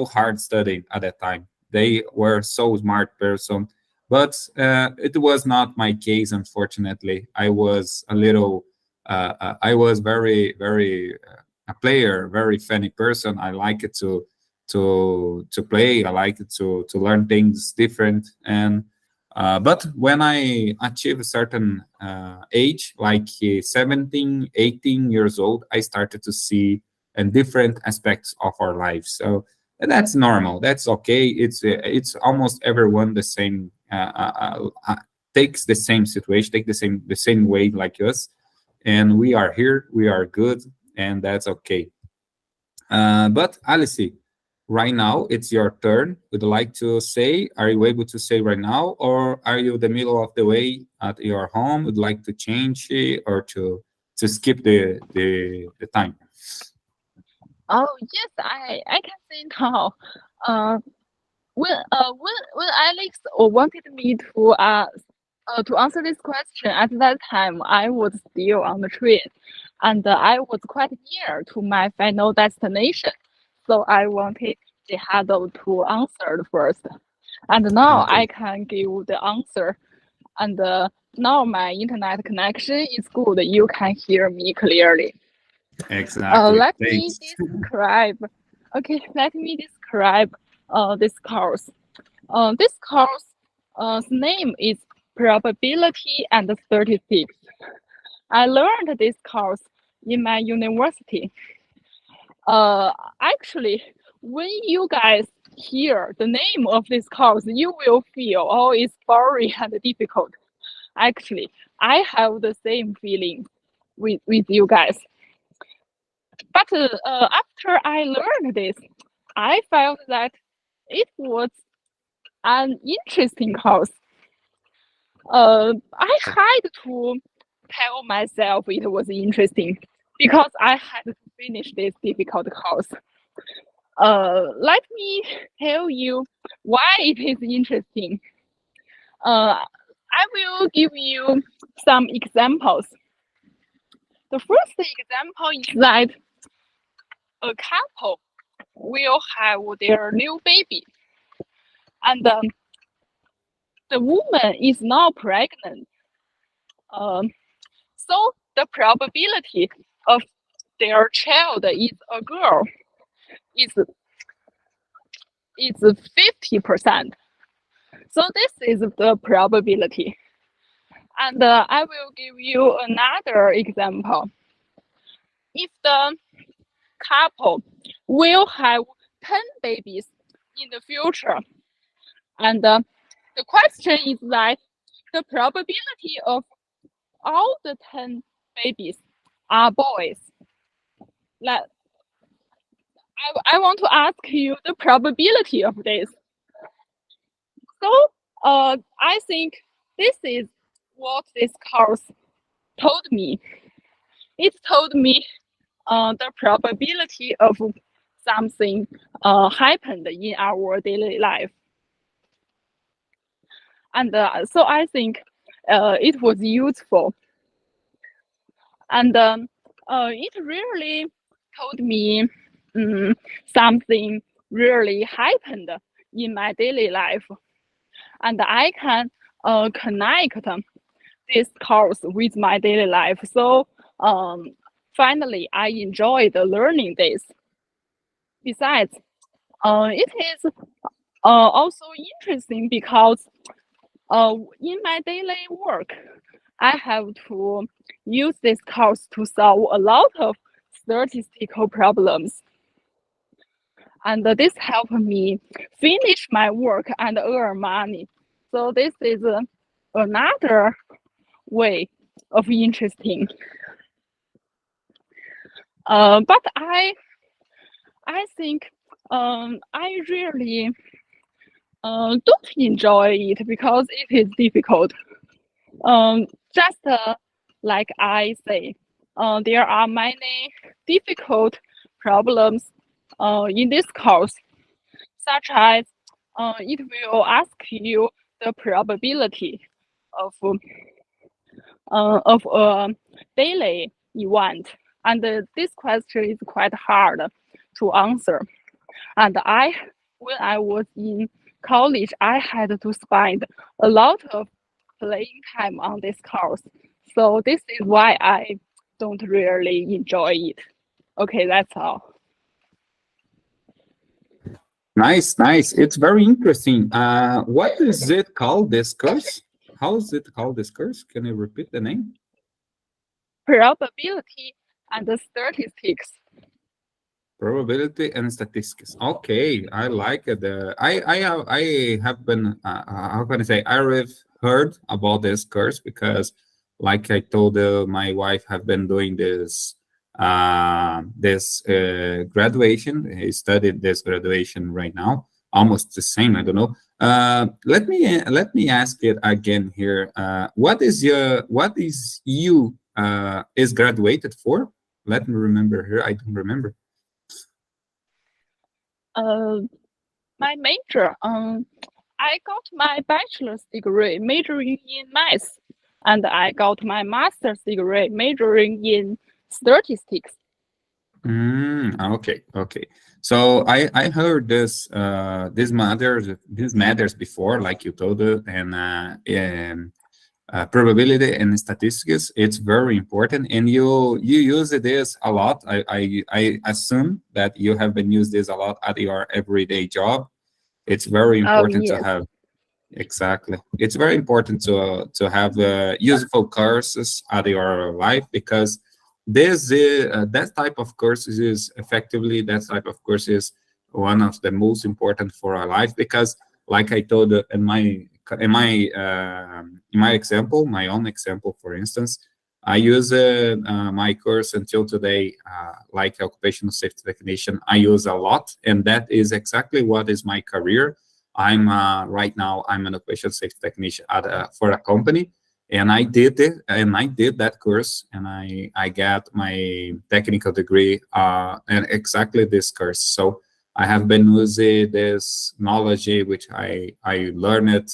Speaker 1: hard studying at that time. They were so smart person, but it was not my case. Unfortunately, I was very a player, very funny person. I like it to play. I like it to learn things different. And but when I achieve a certain age, like 17, 18 years old, I started to see different aspects of our lives. So and that's normal. That's okay. It's almost everyone the same. Takes the same situation, take the same way like us, and we are here. We are good, and that's okay. But Alice, right now it's your turn. Would you like to say? Are you able to say right now, or are you the middle of the way at your home? Would you like to change it or to skip the time?
Speaker 2: Oh yes, I can say now. Uh, when Alex wanted me to answer this question at that time, I was still on the train, and I was quite near to my final destination. So I wanted Jihado to answer first, and now
Speaker 1: Okay.
Speaker 2: I can give the answer. And now my internet connection is good. You can hear me clearly.
Speaker 1: Exactly.
Speaker 2: Let me
Speaker 1: Thanks.
Speaker 2: describe. Okay, let me describe this course. This course name is Probability and Statistics. I learned this course in my university. Uh, Actually, when you guys hear the name of this course, you will feel, oh, it's boring and difficult. Actually, I have the same feeling with you guys. But after I learned this, I felt that it was an interesting course. I had to tell myself it was interesting because I had to finish this difficult course. Let me tell you why it is interesting. I will give you some examples. The first example is that a couple will have their new baby, and the woman is now pregnant. Um, so the probability of their child is a girl is 50%. So this is the probability. And I will give you another example. If the couple will have 10 babies in the future, and the question is that the probability of all the 10 babies are boys. Like, I want to ask you the probability of this. So I think this is what this course told me. It told me the probability of something happened in our daily life. And so I think it was useful. And it really told me something really happened in my daily life. And I can connect this course with my daily life. So finally, I enjoyed learning this. Besides, it is also interesting because in my daily work, I have to use this course to solve a lot of statistical problems. And this helped me finish my work and earn money. So this is another way of interesting. But I think I really don't enjoy it because it is difficult. Just like I say, there are many difficult problems in this course, such as it will ask you the probability of a daily event, and this question is quite hard to answer. And when I was in college, I had to spend a lot of playing time on this course. So this is why I don't really enjoy it. Okay, that's all.
Speaker 1: Nice, nice. It's very interesting. What is it called, this course? How is it called, this course? Can you repeat the name?
Speaker 2: Probability and statistics.
Speaker 1: Probability and statistics. Okay, I like it. I have been how can I say, I've heard about this course because, like I told my wife, have been doing this graduation. He studied this graduation right now, almost the same. I don't know. Let me ask it again here. What is you is graduated for? Let me remember here. I don't remember.
Speaker 2: Uh, my major, I got my bachelor's degree majoring in math, and I got my master's degree majoring in statistics.
Speaker 1: Okay, okay. So I heard this matters before, like you told it, and probability and statistics. It's very important, and you use this a lot. I assume that you have been used this a lot at your everyday job. It's very
Speaker 2: Oh,
Speaker 1: important to
Speaker 2: yes.
Speaker 1: have. Exactly. It's very important to have useful courses at your life, because this that type of courses is effectively that type of course is one of the most important for our life, because like I told in my example, my own example, for instance, I use my course until today, like occupational safety technician. I use a lot, and that is exactly what is my career. I'm right now. I'm an occupational safety technician at for a company, and I did it, and I did that course, and I got my technical degree, and exactly this course. So I have been using this knowledge which I learned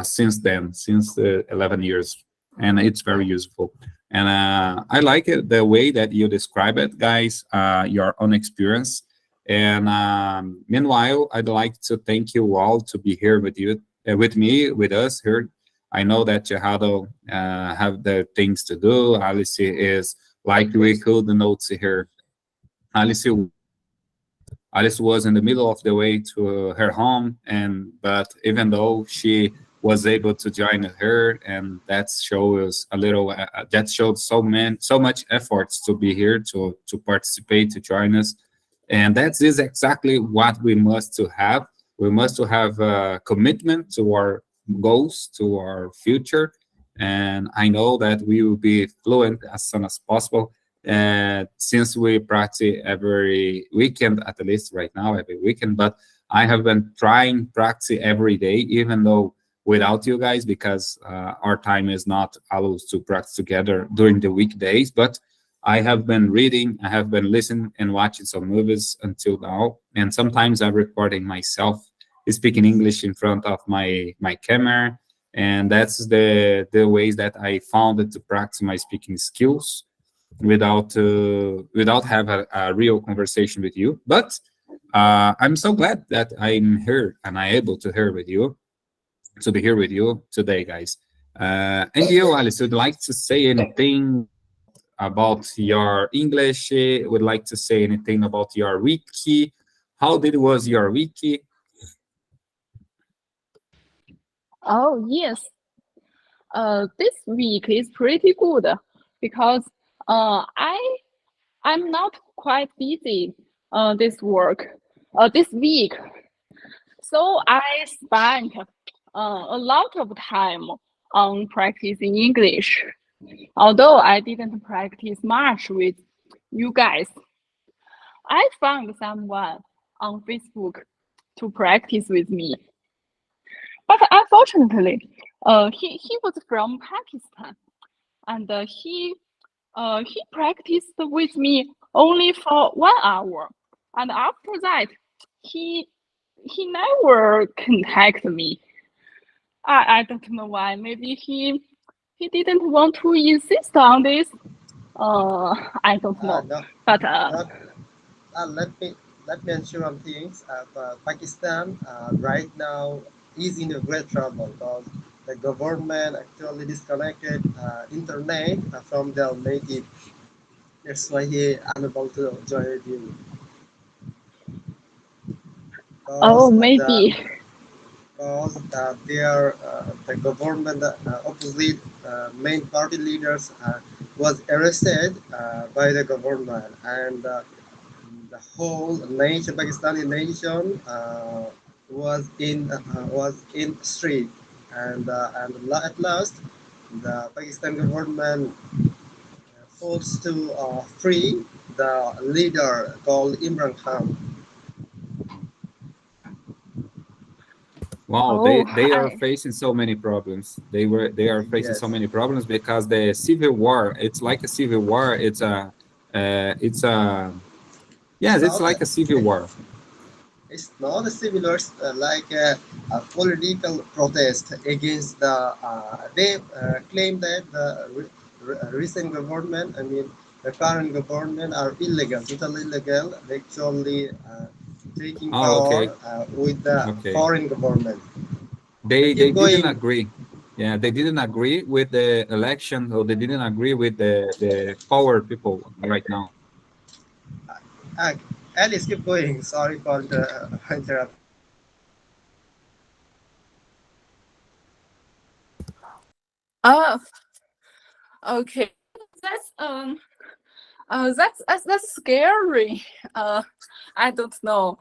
Speaker 1: since then, since the 11 years, and it's very useful. And I like it the way that you describe it, guys, your own experience. And meanwhile, I'd like to thank you all to be here with you, with me, with us here. I know that Jahado have the things to do. Alice is like we could notes here. Alice Alice was in the middle of the way to her home, and but even though she was able to join her, and that shows a little that showed so much efforts to be here to participate to join us, and that is exactly what we must to have. We must to have a commitment to our goals, to our future, and I know that we will be fluent as soon as possible, since we practice every weekend, at least right now, every weekend. But I have been trying practice every day, even though without you guys, because our time is not allowed to practice together during the weekdays. But I have been reading, I have been listening and watching some movies until now, and sometimes I'm recording myself speaking English in front of my camera, and that's the ways that I found it to practice my speaking skills without have a real conversation with you. But I'm so glad that I'm here and I'm able to hear with you to be here with you today, guys. And you, Alice, would like to say anything about your English? Would like to say anything about your wiki? How did was your wiki?
Speaker 2: Oh, yes. This week is pretty good because I'm not quite busy this week. So I spent a lot of time on practicing English. Although I didn't practice much with you guys, I found someone on Facebook to practice with me. But unfortunately, he was from Pakistan, and he practiced with me only for 1 hour, and after that, he he never contacted me. I don't know why. Maybe he didn't want to insist on this. I don't know.
Speaker 3: No,
Speaker 2: But
Speaker 3: not let me mention one thing. Pakistan right now is in a great trouble because the government actually disconnected internet from their native. That's why he unable to join with you
Speaker 2: oh,
Speaker 3: because
Speaker 2: maybe.
Speaker 3: the government opposite main party leaders was arrested by the government, and the whole nation, Pakistani nation, was in street, and at last the Pakistan government forced to free the leader called Imran Khan.
Speaker 1: Wow,
Speaker 2: Oh,
Speaker 1: they are
Speaker 2: I
Speaker 1: facing so many problems. They are facing so
Speaker 3: Yes,
Speaker 1: many problems because the civil war. It's like a civil war. It's a
Speaker 3: it's
Speaker 1: yes, it's
Speaker 3: not.
Speaker 1: like a civil war.
Speaker 3: It's not a similar like a political protest against the. They claim that the recent government, I mean, the current government are illegal, totally illegal. They actually taking
Speaker 1: Oh, okay,
Speaker 3: power with the
Speaker 1: okay.
Speaker 3: foreign government. They
Speaker 1: They
Speaker 3: keep
Speaker 1: didn't
Speaker 3: going.
Speaker 1: agree. Yeah, they didn't agree with the election, or they didn't agree with the power people right now.
Speaker 3: Uh, Alice, keep going. Sorry for the interrupt.
Speaker 2: Oh, okay. That's that's scary. I don't know.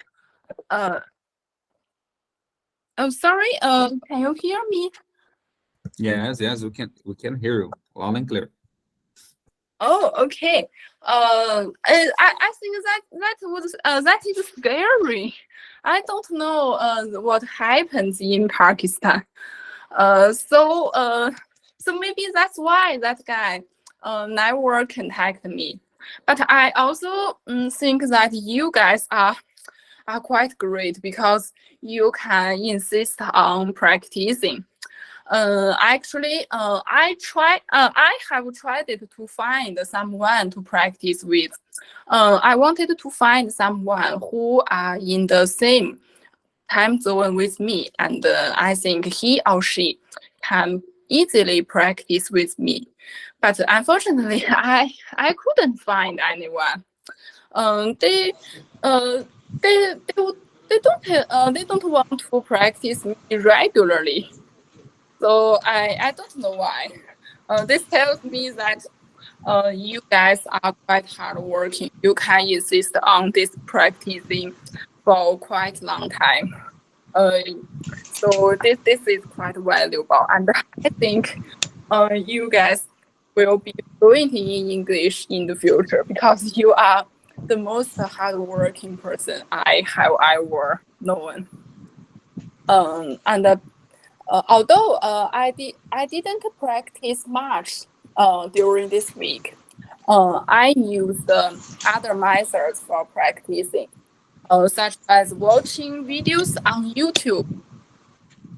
Speaker 2: Uh, I'm sorry. Can you hear me?
Speaker 1: Yes, yes, we can hear you loud and clear.
Speaker 2: Oh, okay. I think that is scary. I don't know what happens in Pakistan. So so maybe that's why that guy never contact me. But I also think that you guys are quite great because you can insist on practicing. Actually, I have tried it to find someone to practice with. I wanted to find someone who are in the same time zone with me, and I think he or she can easily practice with me. But unfortunately, I couldn't find anyone. They uh they don't want to practice me regularly. So I don't know why. This tells me that you guys are quite hardworking. You can insist on this practicing for quite long time. Uh, so this is quite valuable, and I think you guys will be fluent in English in the future because you are the most hardworking person I have ever known. And although I didn't practice much during this week, I used other methods for practicing, such as watching videos on YouTube,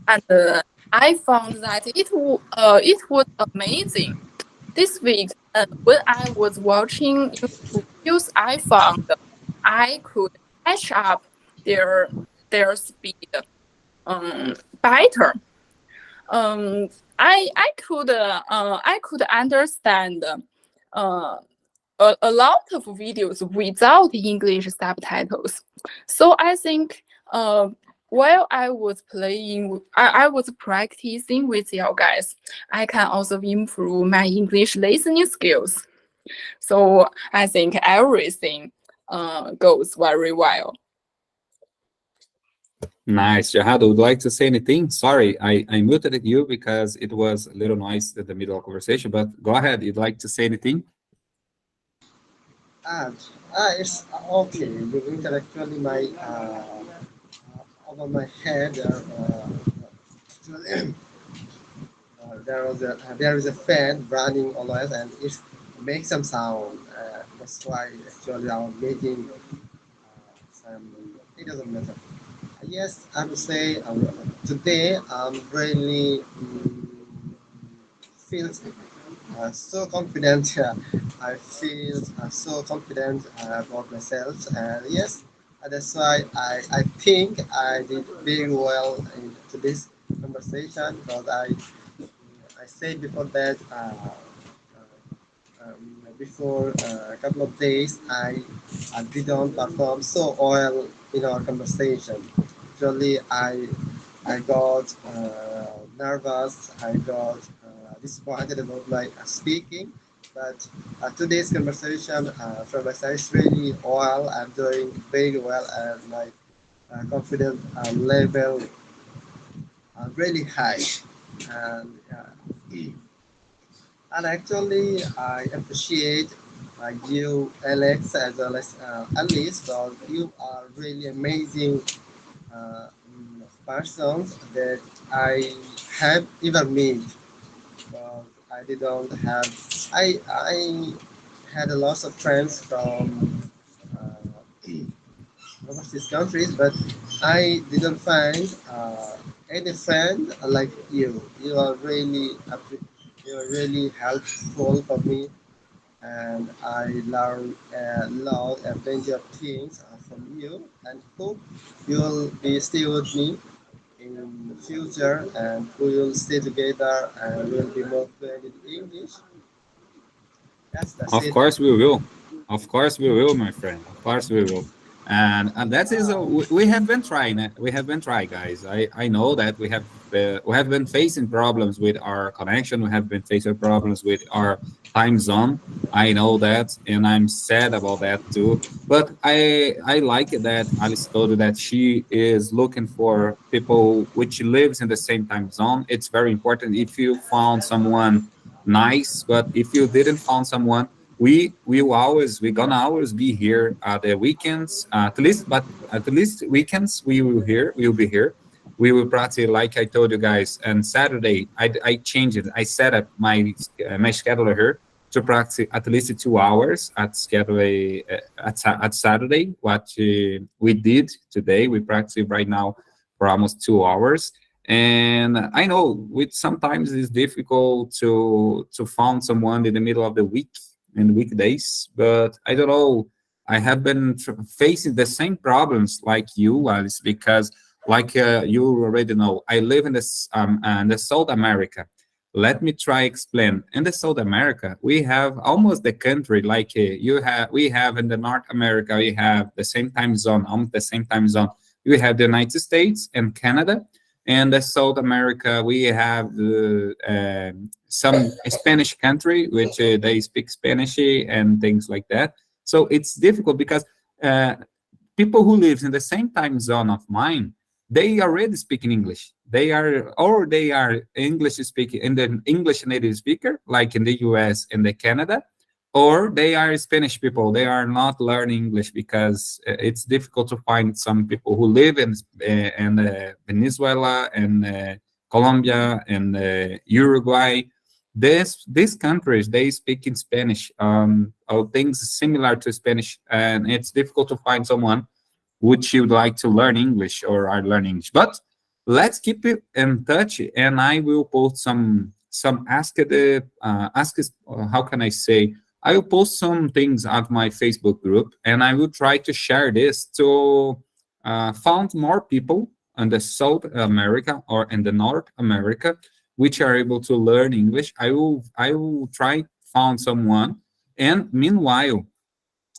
Speaker 2: and I found that it was amazing. This week, when I was watching YouTube videos, I found I could catch up their their speed better. um, I could understand uh, a lot of videos without English subtitles. So I think while I was practicing with you guys, I can also improve my English listening skills. So I think everything goes very well.
Speaker 1: Nice. Jahad, would like to say anything? Sorry, I muted you because it was a little noise at the middle of conversation, but go ahead. You'd like to say anything?
Speaker 3: And it's okay. You intellectually my over my head. Actually, there is a fan running always, and it makes some sound. That's why actually I'm making some. It doesn't matter. Yes, I would say today I'm really feels so confident. I feel so confident about myself, and yes, that's why I think I did very well in today's conversation because I said before that before a couple of days I didn't perform so well in our conversation. Actually, I got nervous. I got disappointed about my speaking. But today's conversation from my side is really well. I'm doing very well, and my confidence level really high. And actually, I appreciate you, Alex, as well as Alice, because you are really amazing persons that I have ever met. Because I didn't have, I had a lot of friends from overseas countries, but I didn't find any friend like you. You are really helpful for me, and I learned a lot and plenty of things from you. And hope you will be still with me in future, and we will stay together and we'll be more fluent in English. Yes, that's
Speaker 1: Of
Speaker 3: it.
Speaker 1: course we will. Of course we will, my friend. Of course we will. And that is we have been trying it. We have been trying, guys. I know that we have been facing problems with our connection. We have been facing problems with our time zone. I know that, and I'm sad about that too. But I like it that Alice told you that she is looking for people which lives in the same time zone. It's very important. If you found someone nice, but if you didn't found someone, we're gonna always be here at the weekends, at least, but at least weekends we will be here. We will practice, like I told you guys. And Saturday I changed it. I set up my scheduler here to practice at least 2 hours at schedule at Saturday. What we did today, we practice right now for almost 2 hours. And I know with sometimes it's difficult to find someone in the middle of the week in weekdays, but I don't know. I have been facing the same problems like you, Alice, because like you already know, I live in the South America. Let me try explain. In the South America, we have almost the country like we have in the North America, we have the same time zone, almost the same time zone. We have the United States and Canada, and the South America, we have some Spanish country, which they speak Spanish and things like that. So it's difficult because uh, people who live in the same time zone of mine, they already speak in English. They are English speaking in the English native speaker, like in the US and the Canada, or they are Spanish people. They are not learning English because it's difficult to find some people who live in Venezuela and Colombia and Uruguay. These countries, they speak in Spanish, or things similar to Spanish, and it's difficult to find someone would you like to learn English or are learning English. But let's keep it in touch, and I will post some how can I say, I will post some things at my Facebook group, and I will try to share this to found more people in the South America or in the North America which are able to learn English. I will try found someone, and meanwhile,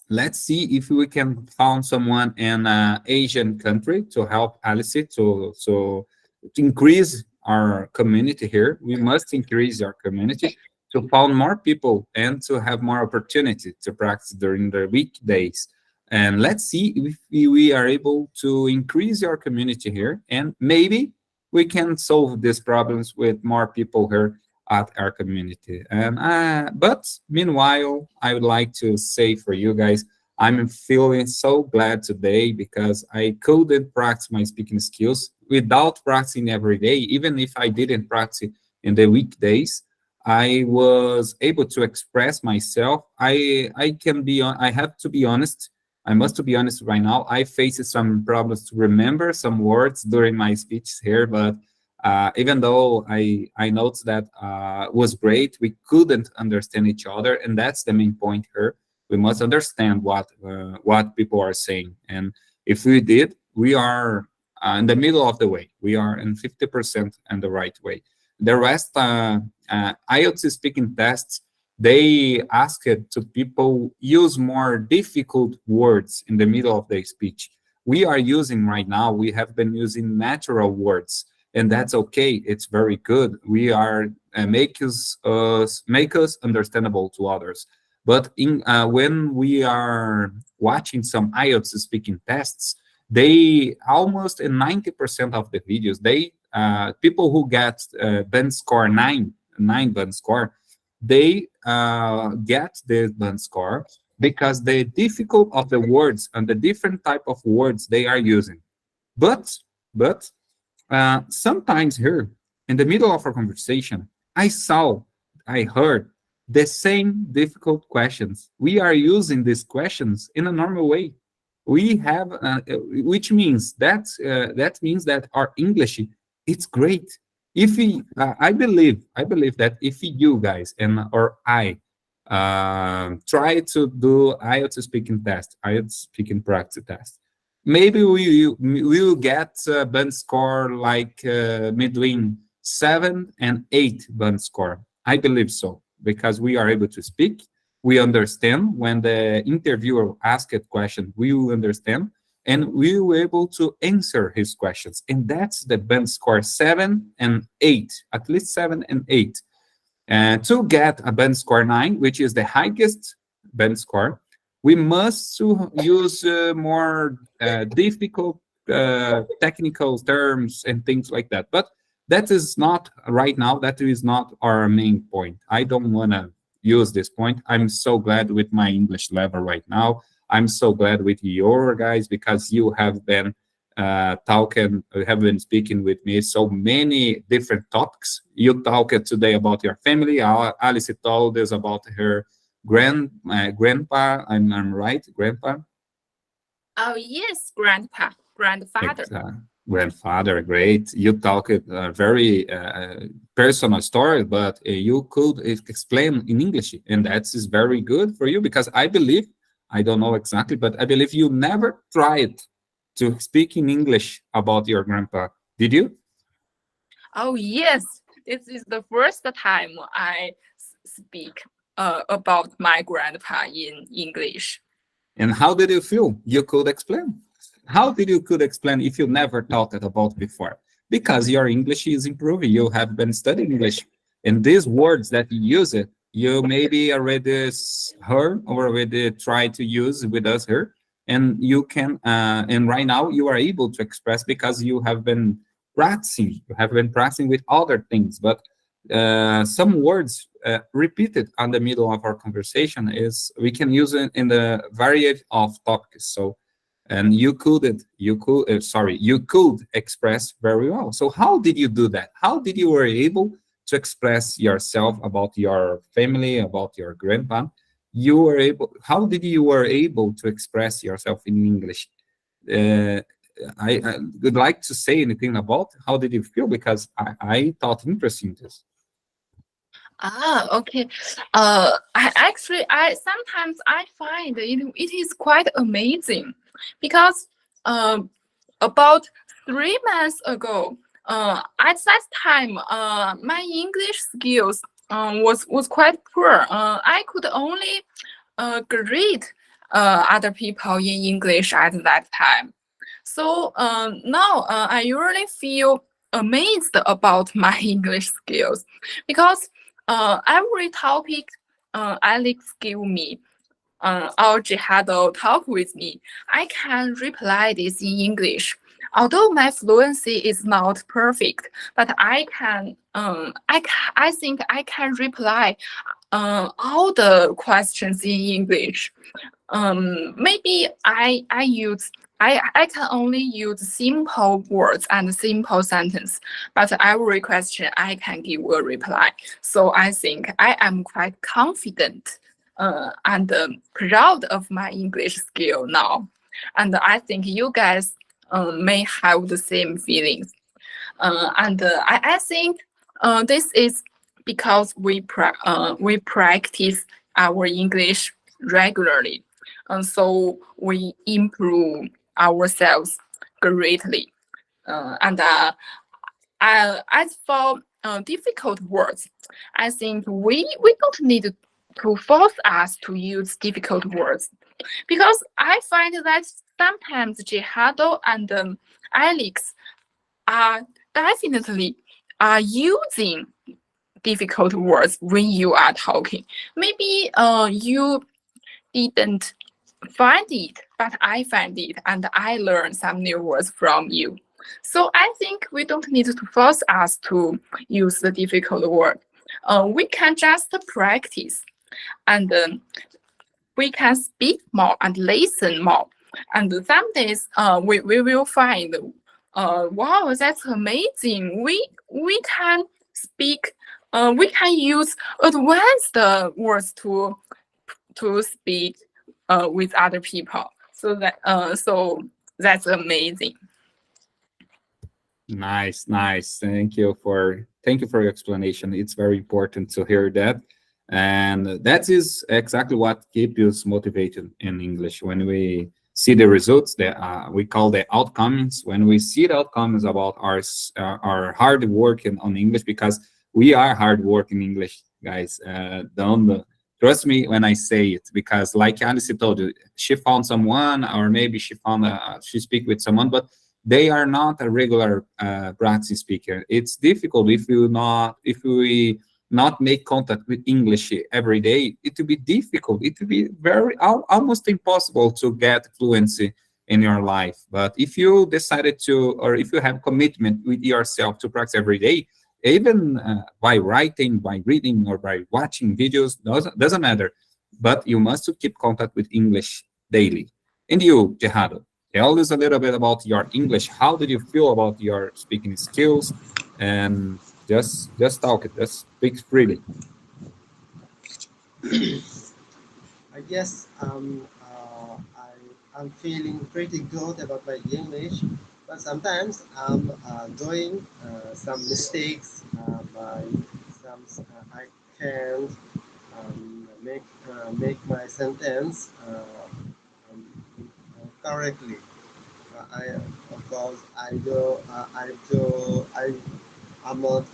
Speaker 1: let's see if we can find someone in an Asian country to help Alice to increase our community here. We must increase our community to find more people and to have more opportunity to practice during the weekdays. And let's see if we are able to increase our community here, and maybe we can solve these problems with more people here at our community. And but meanwhile, I would like to say for you guys, I'm feeling so glad today because I couldn't practice my speaking skills without practicing every day. Even if I didn't practice in the weekdays, I was able to express myself. I can be I have to be honest. I must to be honest right now. I faced some problems to remember some words during my speech here, but even though I noticed that was great, we couldn't understand each other, and that's the main point here. We must understand what people are saying, and if we did, we are in the middle of the way. We are in 50% in the right way. The rest, IELTS speaking tests, they ask it to people use more difficult words in the middle of the speech. We are using right now, we have been using natural words, and that's okay. It's very good. We are make us understandable to others. But in when we are watching some IELTS speaking tests, they almost in 90% of the videos, they people who get band score nine band score, they get the band score because the difficult of the words and the different type of words they are using. But but sometimes here, in the middle of a conversation, I heard the same difficult questions. We are using these questions in a normal way. We have, which means that means that our English, it's great. If we, I believe that if you guys and or I try to do IELTS speaking test, IELTS speaking practice test, maybe we will get a band score like between 7 and 8 band score. I believe so because we are able to speak. We understand when the interviewer asks a question. We will understand, and we will able to answer his questions. And that's the band score 7 and 8, at least 7 and 8. And to get a band score 9, which is the highest band score, we must use more difficult technical terms and things like that. But that is not right now, that is not our main point. I don't want to use this point. I'm so glad with my English level right now. I'm so glad with your guys because you have been talking, have been speaking with me so many different topics. You talked today about your family. Alice told us about her grandpa. I'm right, grandpa.
Speaker 2: Oh yes, grandpa, grandfather.
Speaker 1: Ex- uh, Grandfather, great. You talked a very personal story, but you could explain in English, and that is very good for you because I believe, I don't know exactly, but I believe you never tried to speak in English about your grandpa. Did you?
Speaker 2: Oh yes, this is the first time I speak about my grandpa in English.
Speaker 1: And how did you feel? You could explain. How did you could explain if you never talked about before? Because your English is improving. You have been studying English, and these words that you use it, you maybe already heard or already tried to use with us here, and you can. And right now you are able to express because you have been practicing. You have been practicing with other things, but some words repeated on the middle of our conversation is we can use it in the variety of topics. So, and you could express very well. So how did you do that? How did you were able to express yourself about your family, about your grandpa? You were able, how did you were able to express yourself in English? uh, I would like to say anything about how did you feel because I thought interesting this.
Speaker 2: Ah, okay. I sometimes I find it is quite amazing because about 3 months ago, at that time, my English skills was quite poor. I could only greet other people in English at that time. So now I really feel amazed about my English skills because every topic Alex give me or Jihado talk with me, I can reply this in English. Although my fluency is not perfect, but I think I can reply all the questions in English. Maybe I can only use simple words and simple sentence, but every question I can give a reply. So I think I am quite confident and proud of my English skill now. And I think you guys may have the same feelings. I think this is because we practice our English regularly, and so we improve ourselves greatly. As for difficult words, I think we don't need to force us to use difficult words because I find that sometimes Jihado and Alex are definitely are using difficult words when you are talking. Maybe you didn't find it, but I find it and I learned some new words from you. So I think we don't need to force us to use the difficult word. We can just practice and we can speak more and listen more. And some days we will find, wow, that's amazing. We can speak, we can use advanced words to speak with other people. So that's amazing.
Speaker 1: Nice, nice. Thank you for your explanation. It's very important to hear that. And that is exactly what keeps us motivated in English when we see the results that we call the outcomes. When we see the outcomes about our hard work on English, because we are hard work in English, guys. Don't trust me when I say it, because like Alice told you, she found someone, or maybe she speak with someone, but they are not a regular practice speaker. It's difficult if we not make contact with English every day. It will be difficult. It will be almost impossible to get fluency in your life. But if you decided to, or if you have commitment with yourself to practice every day, even by writing, by reading, or by watching videos, doesn't matter. But you must keep contact with English daily. And you, Gerardo, tell us a little bit about your English. How did you feel about your speaking skills? And just talk it. Just speak freely.
Speaker 3: I guess I'm feeling pretty good about my English, but sometimes I'm doing some mistakes. I can't make my sentence um, correctly. I Of course I'm not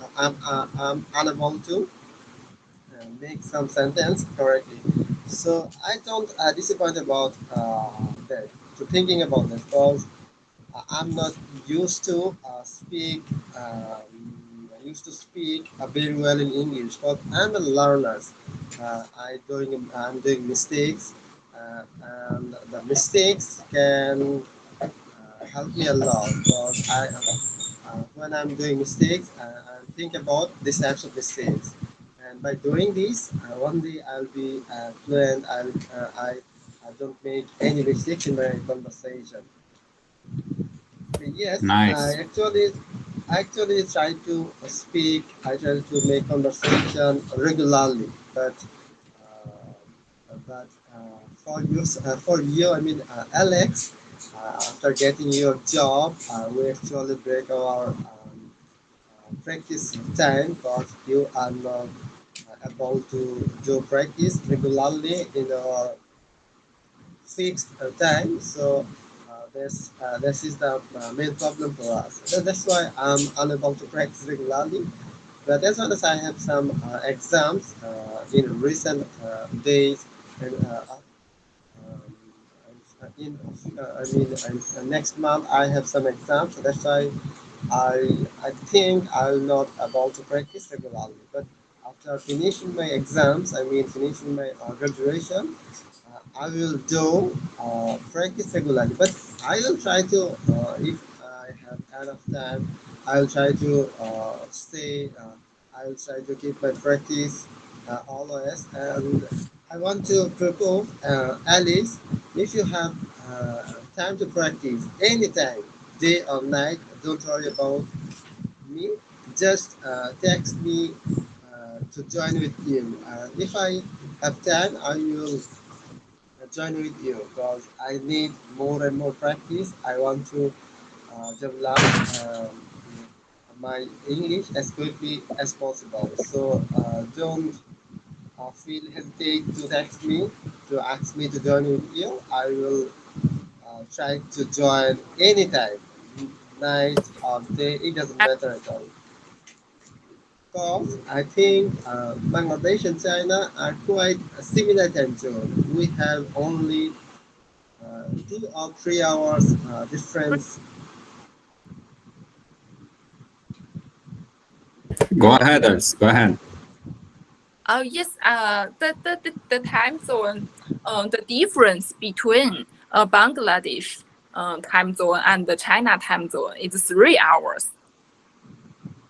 Speaker 3: I'm unable to make some sentence correctly. So I don't disappoint about that. To thinking about that, because I'm not used to speak. I used to speak very well in English, but I'm a learner. I'm doing mistakes, and the mistakes can help me a lot, because when I'm doing mistakes, I think about these types of mistakes, and by doing this, one day I'll be fluent. I don't make any mistakes in my conversation. Yes,
Speaker 1: Nice.
Speaker 3: I actually try to speak. I try to make conversation regularly, for you, I mean, Alex, after getting your job, we actually break our practice time, because you are not able to do practice regularly in our fixed time. So this is the main problem for us. That's why I'm unable to practice regularly. But as well as I have some exams in recent days, and um, in I mean, next month I have some exams, so that's why I think I'm not about to practice regularly. But after finishing my exams, I mean finishing my graduation, I will do practice regularly. But I will try to, if I have enough time, I will try to stay. I will try to keep my practice always. And I want to propose, Alice, if you have time to practice anytime, day or night, don't worry about me. Just text me to join with you. If I have time, I will join with you, because I need more and more practice. I want to develop my English as quickly as possible. So don't feel hesitate to text me to ask me to join with you. I will try to join anytime, night or day. It doesn't matter at all. Because I think Bangladesh and China are quite a similar time zone. We have only 2 or 3 hours difference.
Speaker 1: Go ahead, Alice. Go ahead.
Speaker 2: Yes, the time zone, the difference between Bangladesh time zone and the China time zone is 3 hours.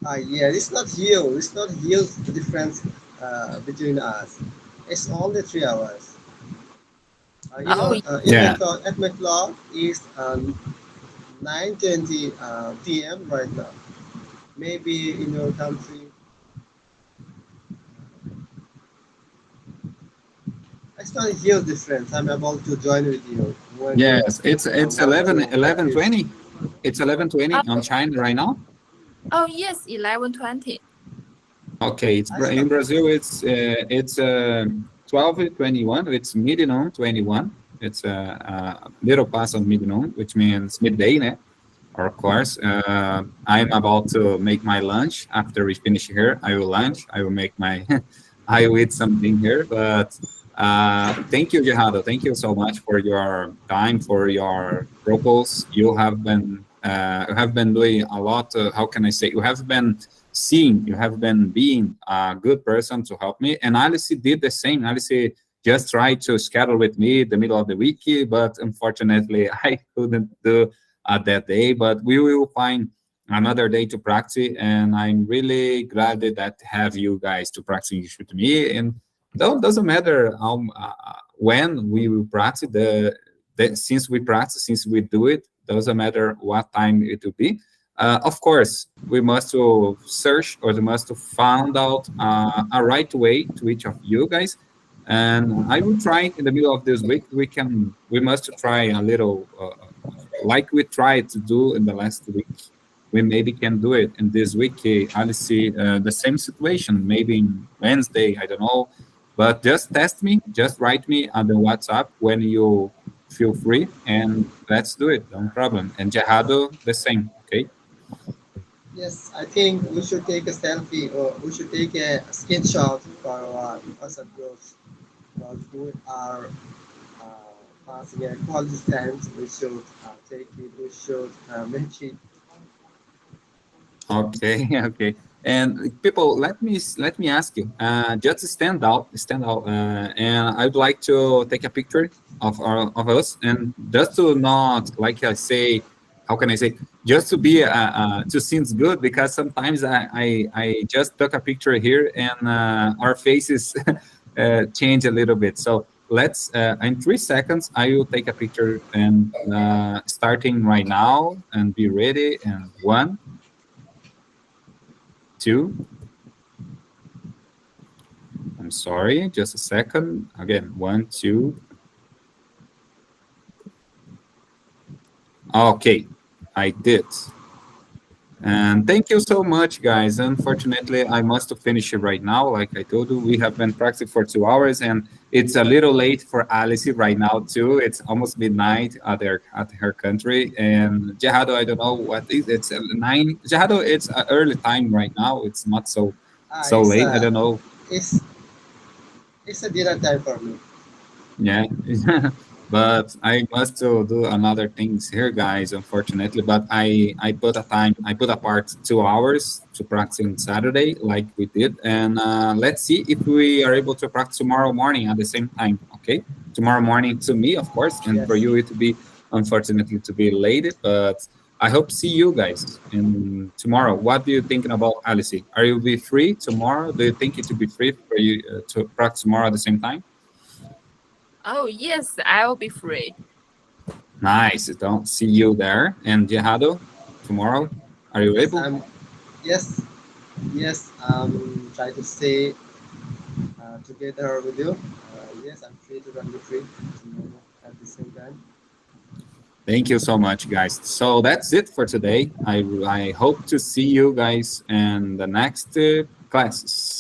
Speaker 3: Yeah, it's not huge. It's not huge difference between us. It's only 3 hours.
Speaker 2: Oh,
Speaker 1: Yeah.
Speaker 3: At my clock is 9:20 p.m. right now. Maybe in your country, it's not a huge difference. I'm about to join with you when you
Speaker 1: Yes, it's
Speaker 3: want to
Speaker 1: 11
Speaker 3: practice.
Speaker 1: 20. It's 11:20 on
Speaker 2: oh,
Speaker 1: China right now.
Speaker 2: oh yes, 11:20.
Speaker 1: Okay, it's
Speaker 3: I start.
Speaker 1: in Brazil. It's 12:21. It's midnight 21. It's a little past of midnoon, which means midday, né? Of course, I'm about to make my lunch. After we finish here, I will lunch. I will make my, I will eat something here. But thank you, Gerardo. Thank you so much for your time, for your proposals. You have been doing a lot. How can I say? You have been seeing. You have been being a good person to help me. And Alice did the same. Alice just tried to schedule with me the middle of the week, but unfortunately, I couldn't do that day, but we will find another day to practice. And I'm really glad that have you guys to practice English with me. And though doesn't matter when we will practice since we practice, since we do it, doesn't matter what time it will be. Of course, we must to search or we must to find out a right way to each of you guys. And I will try in the middle of this week. We must try a little like we tried to do in the last week. We maybe can do it in this week. Honestly, the same situation, maybe in Wednesday, I don't know. But just test me, just write me on the WhatsApp when you feel free, and let's do it. No problem. And Jahado, the same. Okay.
Speaker 3: Yes, I think we should take a selfie or we should take a screenshot for our WhatsApp groups. Because we are passing a quality times, we should take it, we should make it.
Speaker 1: Okay, okay. And people, let me ask you, just stand out, and I'd like to take a picture of us, and just to not like I say, how can I say, just to be to seems good because sometimes I just took a picture here and our faces change a little bit. So let's in 3 seconds I will take a picture and starting right now and be ready and one. Two. I'm sorry, just a second. Again, one, two. Okay, I did. And thank you so much, guys. Unfortunately, I must finish it right now. Like I told you, we have been practicing for 2 hours, and it's a little late for Alice right now too. It's almost midnight at her country. And Jahado, I don't know what is it's 9. Jahado, it's an early time right now. It's not
Speaker 3: Ah,
Speaker 1: so late. I don't know.
Speaker 3: it's it's a dinner time for me.
Speaker 1: Yeah, but I must still do another things here, guys. Unfortunately, but I put apart 2 hours to practice on Saturday, like we did, and let's see if we are able to practice tomorrow morning at the same time. Okay, tomorrow morning to me, of course, and for
Speaker 3: Yes.
Speaker 1: you it to be unfortunately to be late, but I hope see you guys in tomorrow. What do you thinking about Alice? Are you be free tomorrow? Do you think it to be free for you to practice tomorrow at the same time?
Speaker 2: Oh, yes, I'll be free.
Speaker 1: Nice. Don't see you there. And Jihado, tomorrow, are you
Speaker 3: Yes,
Speaker 1: able?
Speaker 3: I'm. Yes, yes. Try to stay together with you. Yes, I'm free to run the free tomorrow at the same time.
Speaker 1: Thank you so much, guys. So that's it for today. I hope to see you guys in the next classes.